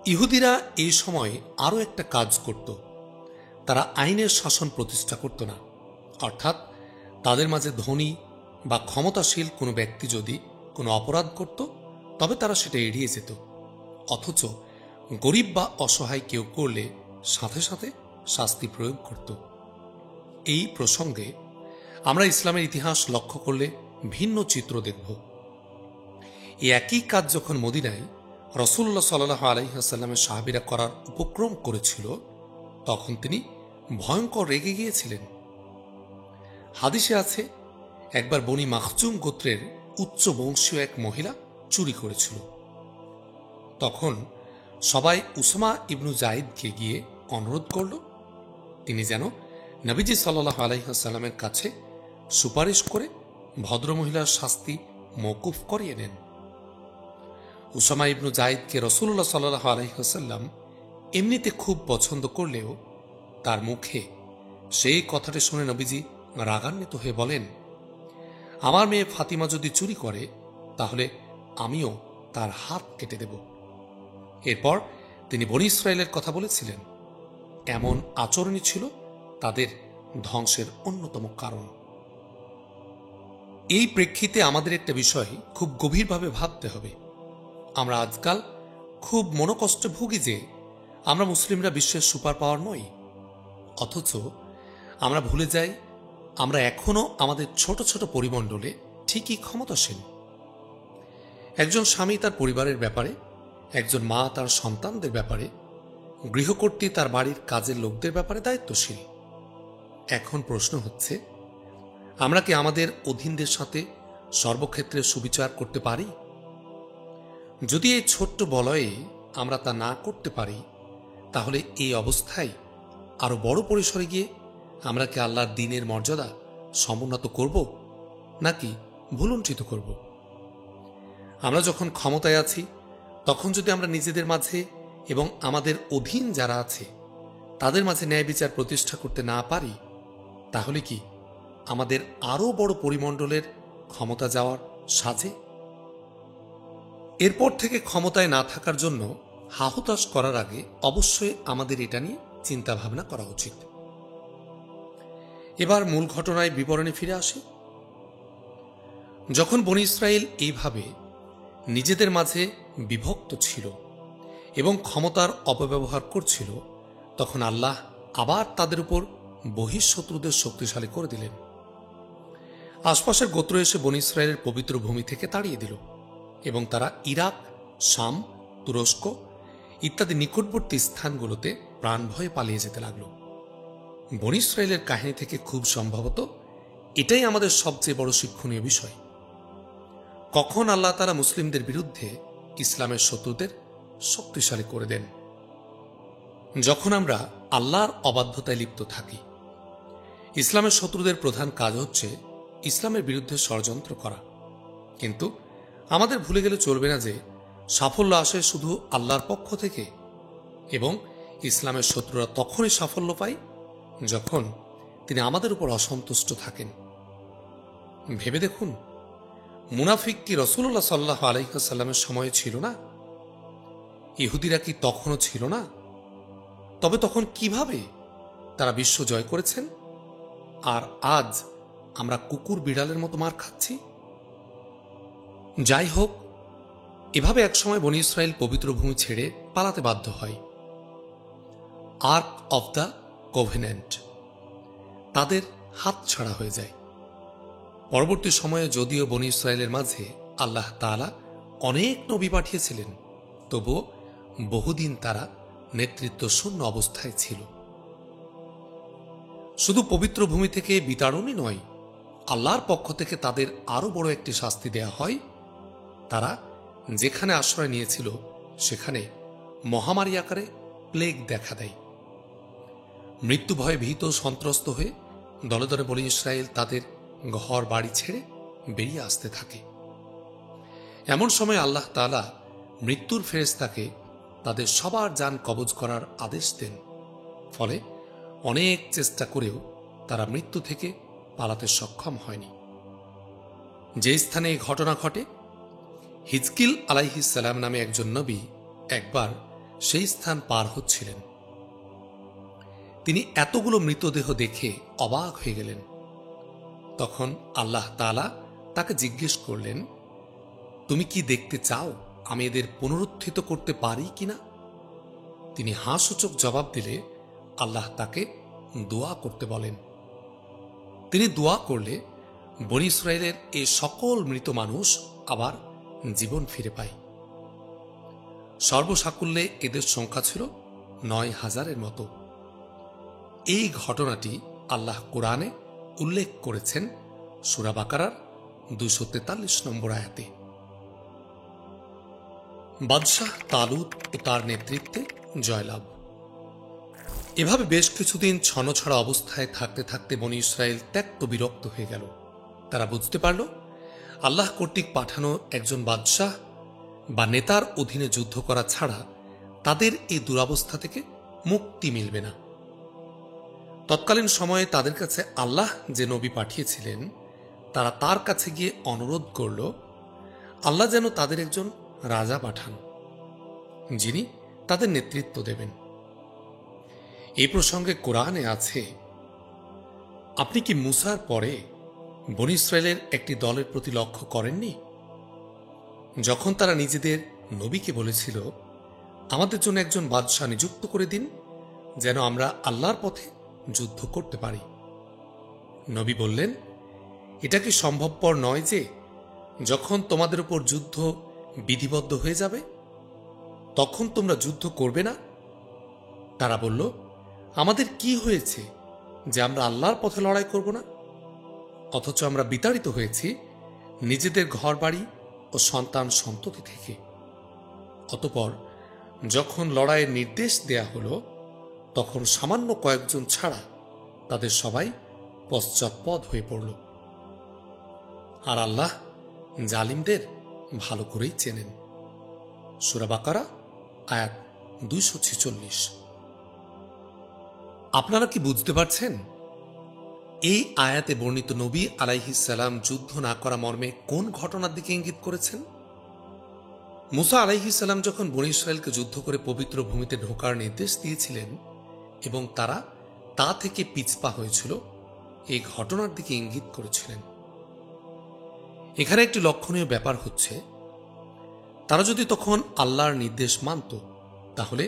ইহুদিরা এই সময় আরও একটা কাজ করত। তারা আইনের শাসন প্রতিষ্ঠা করত না। অর্থাৎ তাদের মাঝে ধনী বা ক্ষমতাশীল কোনো ব্যক্তি যদি কোনো অপরাধ করত তবে তারা সেটা এড়িয়ে যেত, অথচ গরিব বা অসহায় কেউ করলে সাথে সাথে শাস্তি প্রয়োগ করত। এই প্রসঙ্গে আমরা ইসলামের ইতিহাস লক্ষ্য করলে ভিন্ন চিত্র দেখব। এই একই কাজ যখন মদিনায় রাসূলুল্লাহ সাল্লাল্লাহু আলাইহি ওয়াসাল্লামের সাহাবীরা করার উপক্রম করেছিল, তখন তিনি ভয়ঙ্কর রেগে গিয়েছিলেন। হাদিসে আছে, একবার বনি মাখজুম গোত্রের উচ্চ বংশীয় এক মহিলা চুরি করেছিল। তখন সবাই উসামা ইবনু জাইদকে গিয়ে অনুরোধ করল তিনি যেন নবীজি সাল্লাল্লাহু আলাইহি ওয়াসাল্লামের কাছে সুপারিশ করে ভদ্রমহিলার শাস্তি মওকুফ করিয়ে নেন। উসামা ইবনু জাইদকে রাসূলুল্লাহ সাল্লাল্লাহু আলাইহি ওয়াসাল্লাম এমনিতে খুব পছন্দ করলেও তার মুখে সেই কথাটি শুনে নবীজি রাগান্বিত হয়ে বলেন, আমার মেয়ে ফাতিমা যদি চুরি করে তাহলে আমিও তার হাত কেটে দেব। এরপর তিনি বনী ইসরাইলের কথা বলেছিলেন। এমন আচরণই ছিল তাদের ধ্বংসের অন্যতম কারণ। এই প্রেক্ষিতে আমাদের একটা বিষয় খুব গভীরভাবে ভাবতে হবে। আমরা আজকাল খুব মনোকষ্টে ভুগি যে আমরা মুসলিমরা বিশ্বের সুপার পাওয়ার নই, অথচ আমরা ভুলে যাই আমরা এখনো আমাদের ছোট ছোট পরিমণ্ডলে ঠিকই ক্ষমতাসীন। একজন স্বামী তার পরিবারের ব্যাপারে, একজন মা তার সন্তানদের ব্যাপারে, গৃহকর্ত্রী তার বাড়ির কাজের লোকদের ব্যাপারে দায়িত্বশীল। এখন প্রশ্ন হচ্ছে, আমরা কি আমাদের অধীনদের সাথে সর্বক্ষেত্রে সুবিচার করতে পারি? যদি এই ছোট্ট বলয়ে আমরা তা না করতে পারি, তাহলে এই অবস্থায় আরো বড় পরিসরে গিয়ে আমরা কি আল্লাহর দ্বীনের মর্যাদা সমুন্নত করব নাকি ভুলুণ্ঠিত করব? আমরা যখন ক্ষমতায় আছি তখন যদি আমরা নিজেদের মাঝে এবং আমাদের অধীন যারা আছে তাদের মাঝে ন্যায় বিচার প্রতিষ্ঠা করতে না পারি, তাহলে কি আমাদের আরো বড় পরিমণ্ডলের ক্ষমতা যাওয়ার সাজে? এরপর থেকে ক্ষমতায় না থাকার জন্য হাহুতাশ করার আগে অবশ্যই আমাদের এটা নিয়ে চিন্তা ভাবনা করা উচিত। এবার মূল ঘটনায় বিবরণে ফিরে আসি। যখন বনী ইসরাইল এইভাবে নিজেদের মাঝে বিভক্ত ছিল এবং ক্ষমতার অপব্যবহার করছিল, তখন আল্লাহ আবার তাদের উপর বহিঃশত্রুদের শক্তিশালী করে দিলেন। আশপাশের গোত্র এসে বনী ইসরাইলের পবিত্র ভূমি থেকে তাড়িয়ে দিল এবং তারা ইরাক, শাম, তুরস্ক ইত্যাদি নিকটবর্তী স্থানগুলোতে প্রাণ ভয়ে পালিয়ে যেতে লাগল। বনী ইসরাইলের কাহিনী থেকে খুব সম্ভবত এটাই আমাদের সবচেয়ে বড় শিক্ষণীয় বিষয়। কখন আল্লাহ তাআলা মুসলিমদের বিরুদ্ধে ইসলামের শত্রুদের শক্তিশালী করে দেন? যখন আমরা আল্লাহর অবাধ্যতায় লিপ্ত থাকি। ইসলামের শত্রুদের প্রধান কাজ হচ্ছে ইসলামের বিরুদ্ধে ষড়যন্ত্র করা। কিন্তু আমাদের ভুলে গেলে চলবে না যে সাফল্য আসে শুধু আল্লাহর পক্ষ থেকে, এবং ইসলামের শত্রুরা তখনই সাফল্য পায় যখন তিনি আমাদের উপর অসন্তুষ্ট থাকেন। ভেবে দেখুন, মুনাফিক কি রাসূলুল্লাহ সাল্লাল্লাহু আলাইহি ওয়াসাল্লামের সময়ে ছিল না? ইহুদিরা কি তখনও ছিল না? তবে তখন কিভাবে তারা বিশ্ব জয় করেছেন, আর আজ আমরা কুকুর বিড়ালের মতো মার খাচ্ছি? যাই হোক, এভাবে একসময় বনী ইসরাইল পবিত্র ভূমি ছেড়ে পালাতে বাধ্য হয়। আর্ক অফ দ্য কোভেনেন্ট তাদের হাতছাড়া হয়ে যায়। পরবর্তী সময়ে যদিও বনী ইসরাইলের মাঝে আল্লাহ তাআলা অনেক নবী পাঠিয়েছিলেন, তবুও বহুদিন তারা নেতৃত্ব শূন্য অবস্থায় ছিল। শুধু পবিত্র ভূমি থেকে বিতাড়নই নয়, আল্লাহর পক্ষ থেকে তাদের আরো বড় একটি শাস্তি দেয়া হয়। তারা যেখানে আশ্রয় নিয়েছিল সেখানে মহামারী আকারে প্লেগ দেখা দেয়। মৃত্যু ভয়ে ভীত সন্ত্রস্ত হয়ে দলে দলে বনী ইসরাইল তাদের ঘর বাড়ি ছেড়ে বেরিয়ে আসতে থাকে। এমন সময় আল্লাহ তাআলা মৃত্যুর ফেরেশতাকে তাদের সবার জান কবজ করার আদেশ দেন। ফলে অনেক চেষ্টা করেও তারা মৃত্যু থেকে পালাতে সক্ষম হয়নি। যে স্থানে এই ঘটনা ঘটে, হিজকিল আলাইহিস সালাম নামে একজন নবী একবার সেই স্থান পার হচ্ছিলেন। তিনি এতগুলো মৃতদেহ দেখে অবাক হয়ে গেলেন। তখন আল্লাহ তাআলা তাকে জিজ্ঞেস করলেন, তুমি কি দেখতে চাও আমি এদের পুনরুত্থিত করতে পারি কিনা? তিনি হাসূচক জবাব দিলে আল্লাহ তাকে দোয়া করতে বলেন। তিনি দোয়া করলে বনী ইসরাইলের এই সকল মৃত মানুষ আবার জীবন ফিরে পায়। সর্বসাকুল্যে এদের সংখ্যা ছিল ৯,০০০-এর মতো। এই ঘটনাটি আল্লাহ কোরআনে উল্লেখ করেছেন সূরা বাকারার ২৪৩ নম্বর আয়াতে। বাদশাহ তালুত ও তার নেতৃত্বে জয়লাভ। এভাবে বেশ কিছুদিন ছনছাড়া অবস্থায় থাকতে থাকতে বনী ইসরায়েল ত্যক্ত বিরক্ত হয়ে গেল। তারা বুঝতে পারল আল্লাহ কর্তৃক পাঠানো একজন বাদশাহ বা নেতার অধীনে যুদ্ধ করা ছাড়া তাদের এই দুরবস্থা থেকে মুক্তি মিলবে না। তৎকালীন সময়ে তাদের কাছে আল্লাহ যে নবী পাঠিয়েছিলেন, তারা তার কাছে গিয়ে অনুরোধ করল আল্লাহ যেন তাদের একজন রাজা পাঠান, যিনি তাদের নেতৃত্ব দেবেন। এই প্রসঙ্গে কোরআনে আছে, আপনি কি মুসার পরে বনী ইসরায়েলের একটি দলের প্রতি লক্ষ্য করেননি, যখন তারা নিজেদের নবীকে বলেছিল আমাদের জন্য একজন বাদশাহ নিযুক্ত করে দিন, যেন আমরা আল্লাহর পথে যুদ্ধ করতে পারি। নবী বললেন, এটা কি সম্ভবপর নয় যে যখন তোমাদের উপর যুদ্ধ বিধিবদ্ধ হয়ে যাবে তখন তোমরা যুদ্ধ করবে না? তারা বলল, আমাদের কি হয়েছে যে আমরা আল্লাহর পথে লড়াই করব না? অথচ আমরা বিতাড়িত হয়েছি নিজেদের ঘরবাড়ি ও সন্তান সন্ততি থেকে। অতঃপর যখন লড়াইয়ের নির্দেশ দেয়া হলো, তখন সামান্য কয়েকজন ছাড়া তাদের সবাই পশ্চাৎপদ হয়ে পড়ল। আর আল্লাহ জালিমদের ভালো করেই চেনেন। সূরা বাকারা আয়াত ২৪৬। আপনারা কি বুঝতে পারছেন এই আয়াতে বর্ণিত নবী আলাইহিস সালাম যুদ্ধ না করা মর্মে কোন ঘটনার দিকে ইঙ্গিত করেছেন? মুসা আলাইহিস সালাম যখন বনী ইসরায়েলকে যুদ্ধ করে পবিত্র ভূমিতে ঢোকার নির্দেশ দিয়েছিলেন এবং তারা তা থেকে পিছপা হয়েছিল, এই ঘটনার দিকে ইঙ্গিত করেছিলেন। এখানে একটি লক্ষণীয় ব্যাপার হচ্ছে, তারা যদি তখন আল্লাহর নির্দেশ মানত, তাহলে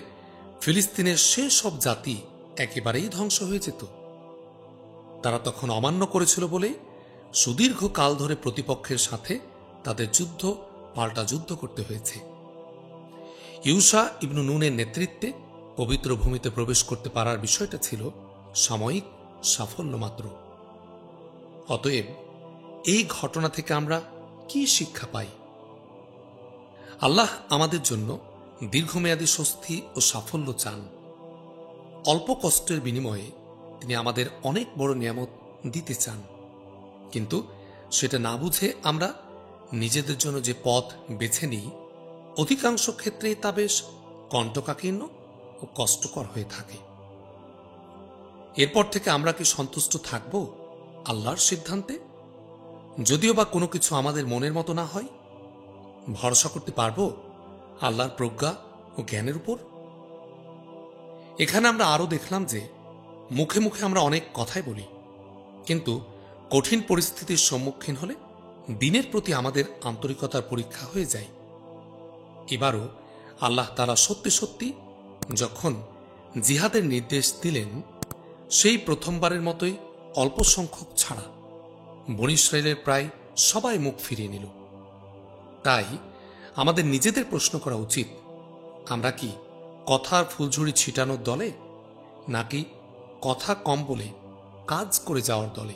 ফিলিস্তিনের সেসব জাতি একেবারেই ধ্বংস হয়ে যেত। তারা তখন অমান্য করেছিল বলেই সুদীর্ঘ কাল ধরে প্রতিপক্ষের সাথে তাদের যুদ্ধ পাল্টা যুদ্ধ করতে হয়েছে। ইউশা ইবনু নুনের নেতৃত্বে পবিত্র ভূমিতে প্রবেশ করতে পারার বিষয়টা ছিল সাময়িক সাফল্য মাত্র। অতএব এই ঘটনা থেকে আমরা কি শিক্ষা পাই? আল্লাহ আমাদের জন্য দীর্ঘমেয়াদী স্বস্তি ও সাফল্য চান। অল্প কষ্টের বিনিময়ে তিনি আমাদের অনেক বড় নিয়ামত দিতে চান, কিন্তু সেটা না বুঝে আমরা নিজেদের জন্য যে পথ বেছে নিই, অধিকাংশ ক্ষেত্রেই তা বেশ কণ্টকাকীর্ণ ও কষ্টকর হয়ে থাকে। এরপর থেকে আমরা কি সন্তুষ্ট থাকব আল্লাহর সিদ্ধান্তে? যদিও বা কোনো কিছু আমাদের মনের মতো না হয়, ভরসা করতে পারব আল্লাহর প্রজ্ঞা ও জ্ঞানের উপর? এখানে আমরা আরো দেখলাম যে মুখে মুখে আমরা অনেক কথাই বলি, কিন্তু কঠিন পরিস্থিতির সম্মুখীন হলে দিনের প্রতি আমাদের আন্তরিকতার পরীক্ষা হয়ে যায়। এবারও আল্লাহ তাআলা সত্যি সত্যি যখন জিহাদের নির্দেশ দিলেন, সেই প্রথমবারের মতোই অল্প সংখ্যক ছাড়া বনী ইসরায়েলের প্রায় সবাই মুখ ফিরিয়ে নিল। তাই আমাদের নিজেদের প্রশ্ন করা উচিত, আমরা কি কথার ফুলঝুরি ছিটানোর দলে, নাকি কথা কম বলে কাজ করে যাওয়ার দলে?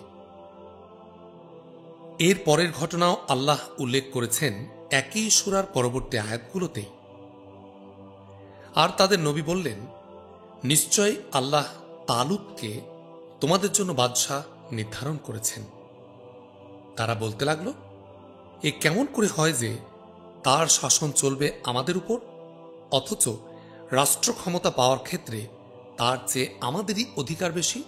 এর পরের ঘটনাও আল্লাহ উল্লেখ করেছেন একই সূরার পরবর্তী আয়াতগুলোতেই। আর তাদের নবী বললেন, নিশ্চয় আল্লাহ তালুতকে তোমাদের জন্য বাদশাহ নির্ধারণ করেছেন। তারা বলতে লাগল, এ কেমন করে হয় যে তার শাসন চলবে আমাদের উপর, অথচ রাষ্ট্র ক্ষমতা পাওয়ার ক্ষেত্রে তার চেয়ে আমাদেরই অধিকার বেশি,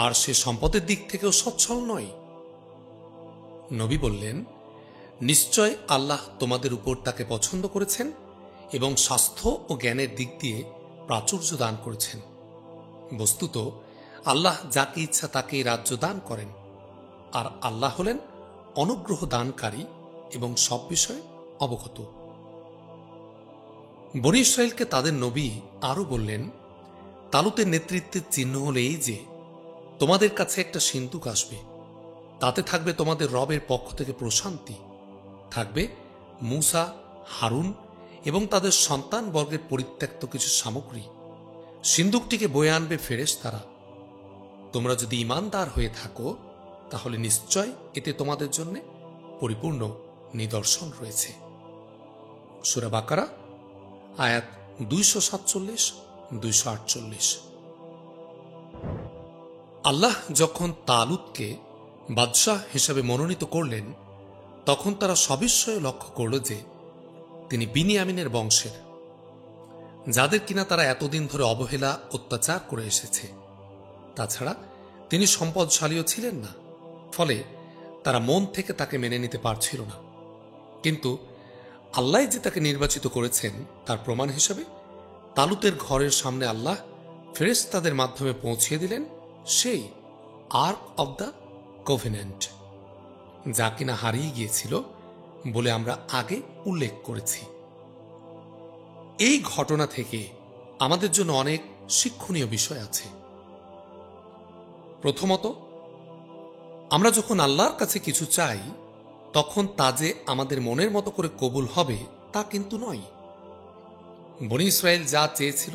আর সে সম্পদের দিক থেকেও সচ্ছল নয়? নবী বললেন, নিশ্চয় আল্লাহ তোমাদের উপর তাকে পছন্দ করেছেন এবং স্বাস্থ্য ও জ্ঞানের দিক দিয়ে প্রাচুর্য দান করেছেন। বস্তুত আল্লাহ যাকে ইচ্ছা তাকেই রাজ্য দান করেন, আর আল্লাহ হলেন অনুগ্রহ দানকারী এবং সব বিষয়ে অবগত। বনী ইসরায়েলকে তাদের নবী আরো বললেন, তালুতের নেতৃত্বের চিহ্ন হল এই যে তোমাদের কাছে একটা সিন্দুক আসবে, তাতে থাকবে তোমাদের রবের পক্ষ থেকে প্রশান্তি, থাকবে মূসা, হারুন এবং তাদের সন্তান বর্গের পরিত্যক্ত কিছু সামগ্রী। সিন্দুকটিকে বয়ে আনবে ফেরেশতারা। তোমরা যদি ঈমানদার হয়ে থাকো তাহলে নিশ্চয় এতে তোমাদের জন্য পরিপূর্ণ নিদর্শন রয়েছে। সূরা বাকারা আয়াত 247-248। আল্লাহ যখন তালুতকে বাদশাহ হিসাবে মনোনীত করলেন তখন তারা সবিস্ময়ে লক্ষ্য করল যে তিনি বিনিয়ামিনের বংশের, যাদের কিনা তারা এতদিন ধরে অবহেলা অত্যাচার করে এসেছে। তাছাড়া তিনি সম্পদশালীও ছিলেন না, ফলে তারা মন থেকে তাকে মেনে নিতে পারছিল না। কিন্তু আল্লাহ যে তাকে নির্বাচিত করেছেন তার প্রমাণ হিসেবে তালুতের ঘরের সামনে আল্লাহ ফেরেশতাদের মাধ্যমে পৌঁছিয়ে দিলেন সেই আর্ক অব দ্য কোভেন্যান্ট, যা কিনা হারিয়ে গিয়েছিল বলে আমরা আগে উল্লেখ করেছি। এই ঘটনা থেকে আমাদের জন্য অনেক শিক্ষণীয় বিষয় আছে। প্রথমত, আমরা যখন আল্লাহর কাছে কিছু চাই তখন তা যে আমাদের মনের মতো করে কবুল হবে তা কিন্তু নয়। বনী ইসরায়েল যা চেয়েছিল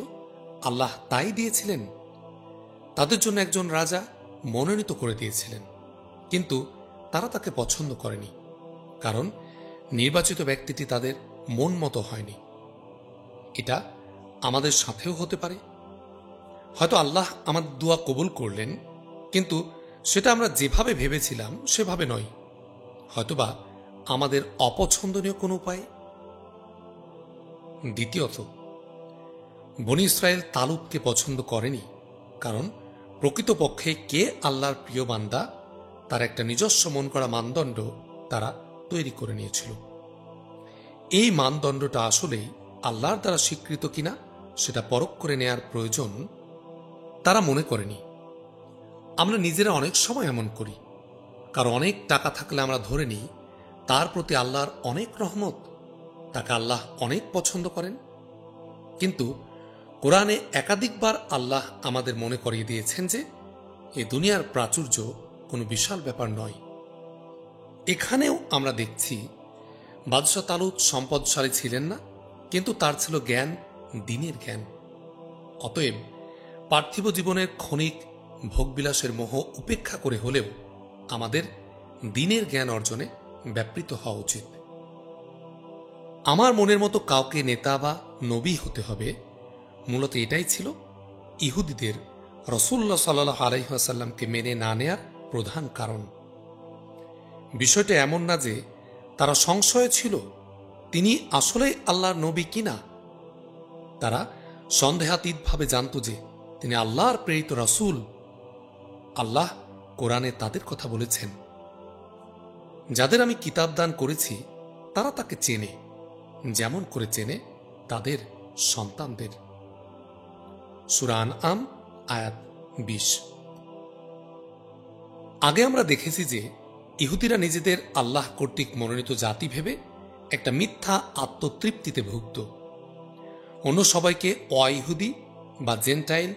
আল্লাহ তাই দিয়েছিলেন। তাদের জন্য একজন রাজা মনোনীত করে দিয়েছিলেন, কিন্তু তারা তাকে পছন্দ করেনি, কারণ নির্বাচিত ব্যক্তিটি তাদের মন মতো হয়নি। এটা আমাদের সাথেও হতে পারে। হয়তো আল্লাহ আমাদের দোয়া কবুল করলেন, কিন্তু সেটা আমরা যেভাবে ভেবেছিলাম সেভাবে নয়, হয়তোবা আমাদের অপছন্দনীয় কোনো উপায়। দ্বিতীয়ত, বনী ইসরায়েল তালুতকে পছন্দ করেনি, কারণ প্রকৃতপক্ষে কে আল্লাহর প্রিয় বান্দা তার একটা নিজস্ব মন করা মানদণ্ড তারা তৈরি করে নিয়েছিল। এই মানদণ্ডটা আসলেই আল্লাহর দ্বারা স্বীকৃত কিনা সেটা পরখ করে নেয়ার প্রয়োজন তারা মনে করেনি। আমরা নিজেরা অনেক সময় এমন করি। কারো অনেক টাকা থাকলে আমরা ধরে নিই তার প্রতি আল্লাহর অনেক রহমত, তাকে আল্লাহ অনেক পছন্দ করেন। কিন্তু কোরআনে একাধিকবার আল্লাহ আমাদের মনে করিয়ে দিয়েছেন যে এই দুনিয়ার প্রাচুর্য কোনো বিশাল ব্যাপার নয়। এখানেও আমরা দেখছি বাদশাহ তালুত সম্পদশালী ছিলেন না, কিন্তু তার ছিল জ্ঞান, দ্বীনের জ্ঞান। অতএব পার্থিব জীবনের ক্ষণিক ভোগবিলাসের মোহ উপেক্ষা করে হলেও আমাদের দ্বীনের জ্ঞান অর্জনে ব্যাপৃত হওয়া উচিত। আমার মনের মতো কাউকে নেতা বা নবী হতে হবে, মূলত এটাই ছিল ইহুদিদের রাসূলুল্লাহ সাল্লাল্লাহু আলাইহি ওয়াসাল্লামকে মেনে না নেয়ার প্রধান কারণ। বিষয়টা এমন না যে তারা সংশয়ে ছিল তিনি আসলেই আল্লাহর নবী কিনা। তারা সন্দেহাতীতভাবে জানত যে তিনি আল্লাহর প্রেরিত রাসূল। আল্লাহ কোরআনে তাদের কথা বলেছেন, যাদের আমি কিতাব দান করেছি তারা তাকে চেনে, যেমন করে চেনে তাদের সন্তানদের। সূরা আনআম আয়াত 20। আগে আমরা দেখেছি যে ইহুদিরা নিজেদের আল্লাহ কর্তৃক মনোনীত জাতি ভেবে একটা মিথ্যা আত্মতৃপ্তিতে ভুগত। অন্য সবাইকে অইহুদি বা জেন্টাইল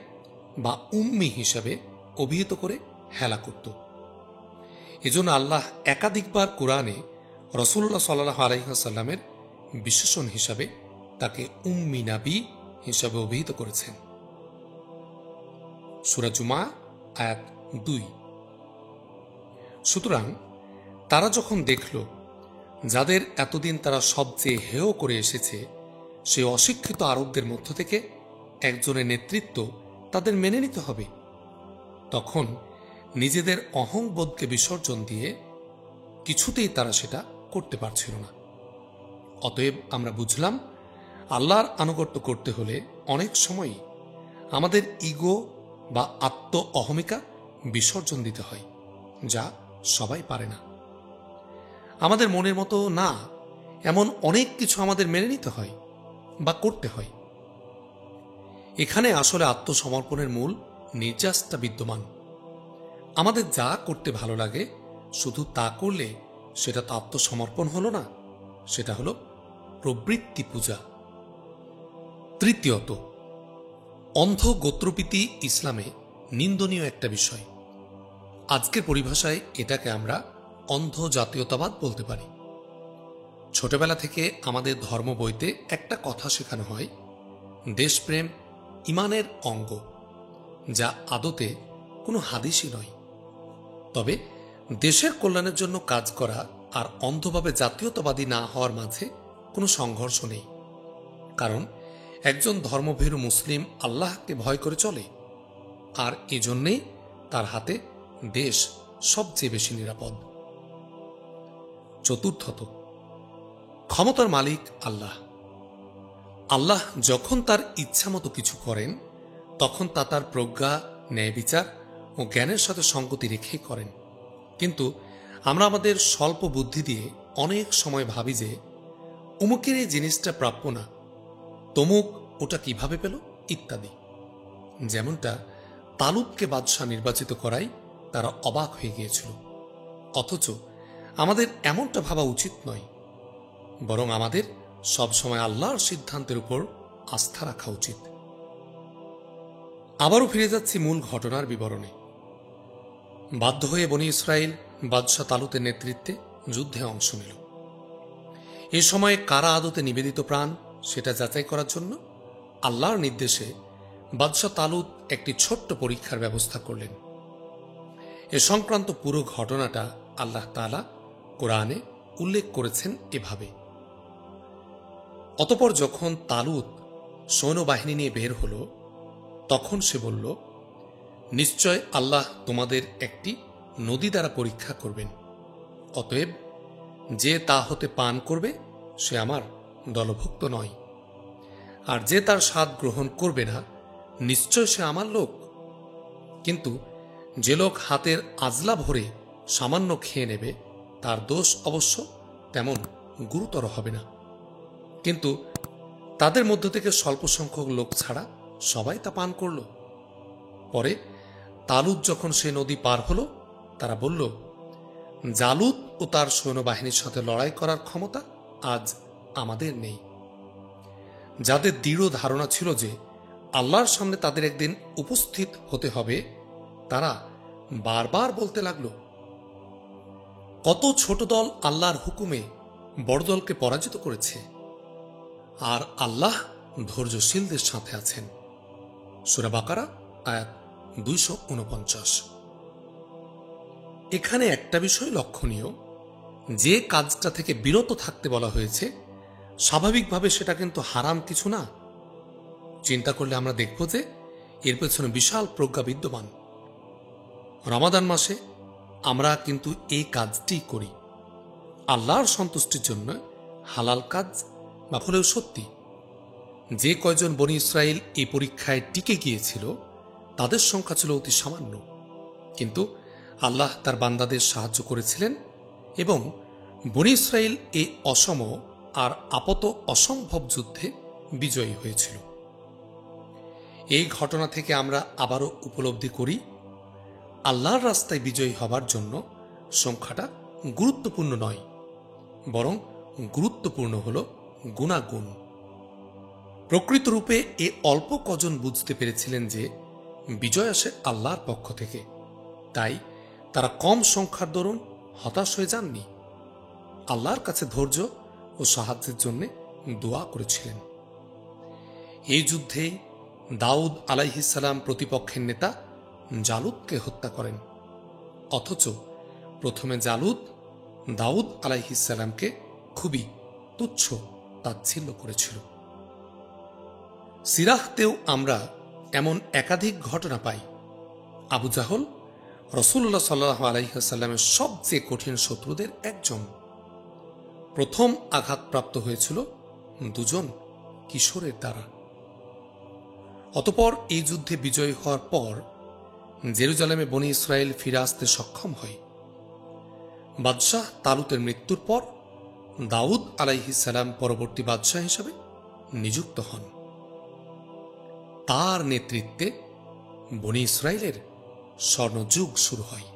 বা উম্মি হিসাবে অভিহিত করে হেলা করত। এজন্য আল্লাহ একাধিকবার কোরআনে রাসূলুল্লাহ সাল্লাল্লাহু আলাইহি ওয়াসাল্লামের বিশেষণ হিসাবে তাকে উম্মি নবী হিসাবে অভিহিত করেছেন। সূরা জুমা আয়াত 2। সুতরাং তারা যখন দেখল যাদের এতদিন তারা সবচেয়ে হেয় করে এসেছে সেই অশিক্ষিত আরবদের মধ্য থেকে একজনের নেতৃত্ব তাদের মেনে নিতে হবে, তখন নিজেদের অহংবোধকে বিসর্জন দিয়ে কিছুতেই তারা সেটা করতে পারছিল না। অতএব আমরা বুঝলাম আল্লাহর আনুগত্য করতে হলে অনেক সময়ই আমাদের ইগো বা আত্ম অহমিকা বিসর্জন দিতে হয়, যা সবাই পারে না। আমাদের মনের মতো না এমন অনেক কিছু আমাদের মেনে নিতে হয় বা করতে হয়। এখানে আসলে আত্মসমর্পণের মূল নির্যাসটা বিদ্যমান। আমাদের যা করতে ভালো লাগে শুধু তা করলে সেটা তো আত্মসমর্পণ হলো না, সেটা হলো প্রবৃত্তি পূজা। তৃতীয়ত, অন্ধ গোত্রপ্রীতি ইসলামে নিন্দনীয় একটা বিষয়। আজকের পরিভাষায় এটাকে আমরা অন্ধ জাতীয়তাবাদ বলতে পারি। ছোটবেলা থেকে আমাদের ধর্ম বইতে একটা কথা শেখানো হয়, দেশপ্রেম ইমানের অঙ্গ, যা আদতে কোনো হাদিসই নয়। তবে দেশের কল্যাণের জন্য কাজ করা আর অন্ধভাবে জাতীয়তাবাদী না হওয়ার মাঝে কোনো সংঘর্ষ নেই। কারণ একজন ধর্মভীরু মুসলিম আল্লাহকে ভয় করে চলে, আর এজন্যেই তার হাতে দেশ সবচেয়ে বেশি নিরাপদ। চতুর্থত, ক্ষমতার মালিক আল্লাহ। আল্লাহ যখন তার ইচ্ছামতো কিছু করেন, তখন তা তার প্রজ্ঞা, ন্যায় বিচার ও জ্ঞানের সাথে সঙ্গতি রেখেই করেন। কিন্তু আমরা আমাদের স্বল্প বুদ্ধি দিয়ে অনেক সময় ভাবি যে অমুকের এই জিনিসটা প্রাপ্য না, তমুক ওটা কিভাবে পেল, ইত্যাদি। যেমনটা তালুতকে বাদশাহ নির্বাচিত করায় তারা অবাক হয়ে গিয়েছিল। অথচ আমাদের এমনটা ভাবা উচিত নয়, বরং আমাদের সবসময় আল্লাহর সিদ্ধান্তের উপর আস্থা রাখা উচিত। আবারও ফিরে যাচ্ছি মূল ঘটনার বিবরণে। বাধ্য হয়ে বনী ইসরাইল বাদশাহ তালুতের নেতৃত্বে যুদ্ধে অংশ নিল। এ সময় কারা আদতে নিবেদিত প্রাণ সেটা যাচাই করার জন্য আল্লাহর নির্দেশে বাদশাহ তালুত একটি ছোট্ট পরীক্ষার ব্যবস্থা করলেন। এ সংক্রান্ত পুরো ঘটনাটা আল্লাহ তাআলা কোরআনে উল্লেখ করেছেন এভাবে। অতঃপর যখন তালুত সৈন্যবাহিনী নিয়ে বের হল, তখন সে বলল, নিশ্চয় আল্লাহ তোমাদের একটি নদী দ্বারা পরীক্ষা করবেন। অতএব যে তা হতে পান করবে সে আমার দলভুক্ত নয়, আর যে তার স্বাদ গ্রহণ করবে না নিশ্চয় সে আমার লোক। কিন্তু যে লোক হাতের আজলা ভরে সামান্য খেয়ে নেবে তার দোষ অবশ্য তেমন গুরুতর হবে না। কিন্তু তাদের মধ্য থেকে স্বল্প সংখ্যক লোক ছাড়া সবাই তা পান করল। পরে তালুত যখন সে নদী পার হল, তারা বলল, জালুত ও তার সৈন্যবাহিনীর সাথে লড়াই করার ক্ষমতা আজ আমাদের নেই। যাদের দৃঢ় ধারণা ছিল যে আল্লাহর সামনে তাদের একদিন উপস্থিত হতে হবে, তারা বারবার বলতে লাগল, কত ছোট দল আল্লাহর হুকুমে বড় দলকে পরাজিত করেছে, আর আল্লাহ ধৈর্যশীলদের সাথে আছেন। সূরা বাকারা আয়াত 249। এখানে একটা বিষয় লক্ষণীয়, যে কাজটা থেকে বিরত থাকতে বলা হয়েছে স্বাভাবিকভাবে সেটা কিন্তু হারাম কিছু না। চিন্তা করলে আমরা দেখব যে এর পেছনে বিশাল প্রজ্ঞা বিদ্যমান। রমাদান মাসে আমরা কিন্তু এই কাজটি করি আল্লাহর সন্তুষ্টির জন্য, হালাল কাজ বা হলেও সত্যি। যে কয়জন বনী ইসরাইল এই পরীক্ষায় টিকে গিয়েছিল তাদের সংখ্যা ছিল অতি সামান্য, কিন্তু আল্লাহ তার বান্দাদের সাহায্য করেছিলেন এবং বনী ইসরাইল এই অসম আর আপত অসম্ভব যুদ্ধে বিজয়ী হয়েছিল। এই ঘটনা থেকে আমরা আবারও উপলব্ধি করি, আল্লাহর রাস্তায় বিজয়ী হবার জন্য সংখ্যাটা গুরুত্বপূর্ণ নয়, বরং গুরুত্বপূর্ণ হল গুণাগুণ। প্রকৃতরূপে এ অল্প কজন বুঝতে পেরেছিলেন যে বিজয় আসে আল্লাহর পক্ষ থেকে, তাই তারা কম সংখ্যার দরুন হতাশ হয়ে যাননি, আল্লাহর কাছে ধৈর্য ও সাহায্যের জন্য দোয়া করেছিলেন। এই যুদ্ধে দাউদ আলাইহিস সালাম প্রতিপক্ষের নেতা জালুতকে হত্যা করেন। অথচ প্রথমে জালুত দাউদ আলাইহিস সালামকে খুবই তুচ্ছ তাচ্ছিল্য করেছিল। সিরাহতেও আমরা এমন একাধিক ঘটনা পাই। আবু জাহল রাসূলুল্লাহ সাল্লাল্লাহু আলাইহি ওয়াসাল্লামের সবচেয়ে কঠিন শত্রুদের একজন। প্রথম আঘাতপ্রাপ্ত হয়েছিল দুজন কিশোরের দ্বারা। অতঃপর এই যুদ্ধে বিজয়ী হওয়ার পর জেরুজালেমে বনী ইসরাইল ফিরে আসতে সক্ষম হয়। বাদশাহ তালুতের মৃত্যুর পর দাউদ আলাইহিস সালাম পরবর্তী বাদশাহ হিসেবে নিযুক্ত হন। তার নেতৃত্বে বনী ইসরাইলের স্বর্ণযুগ শুরু হয়।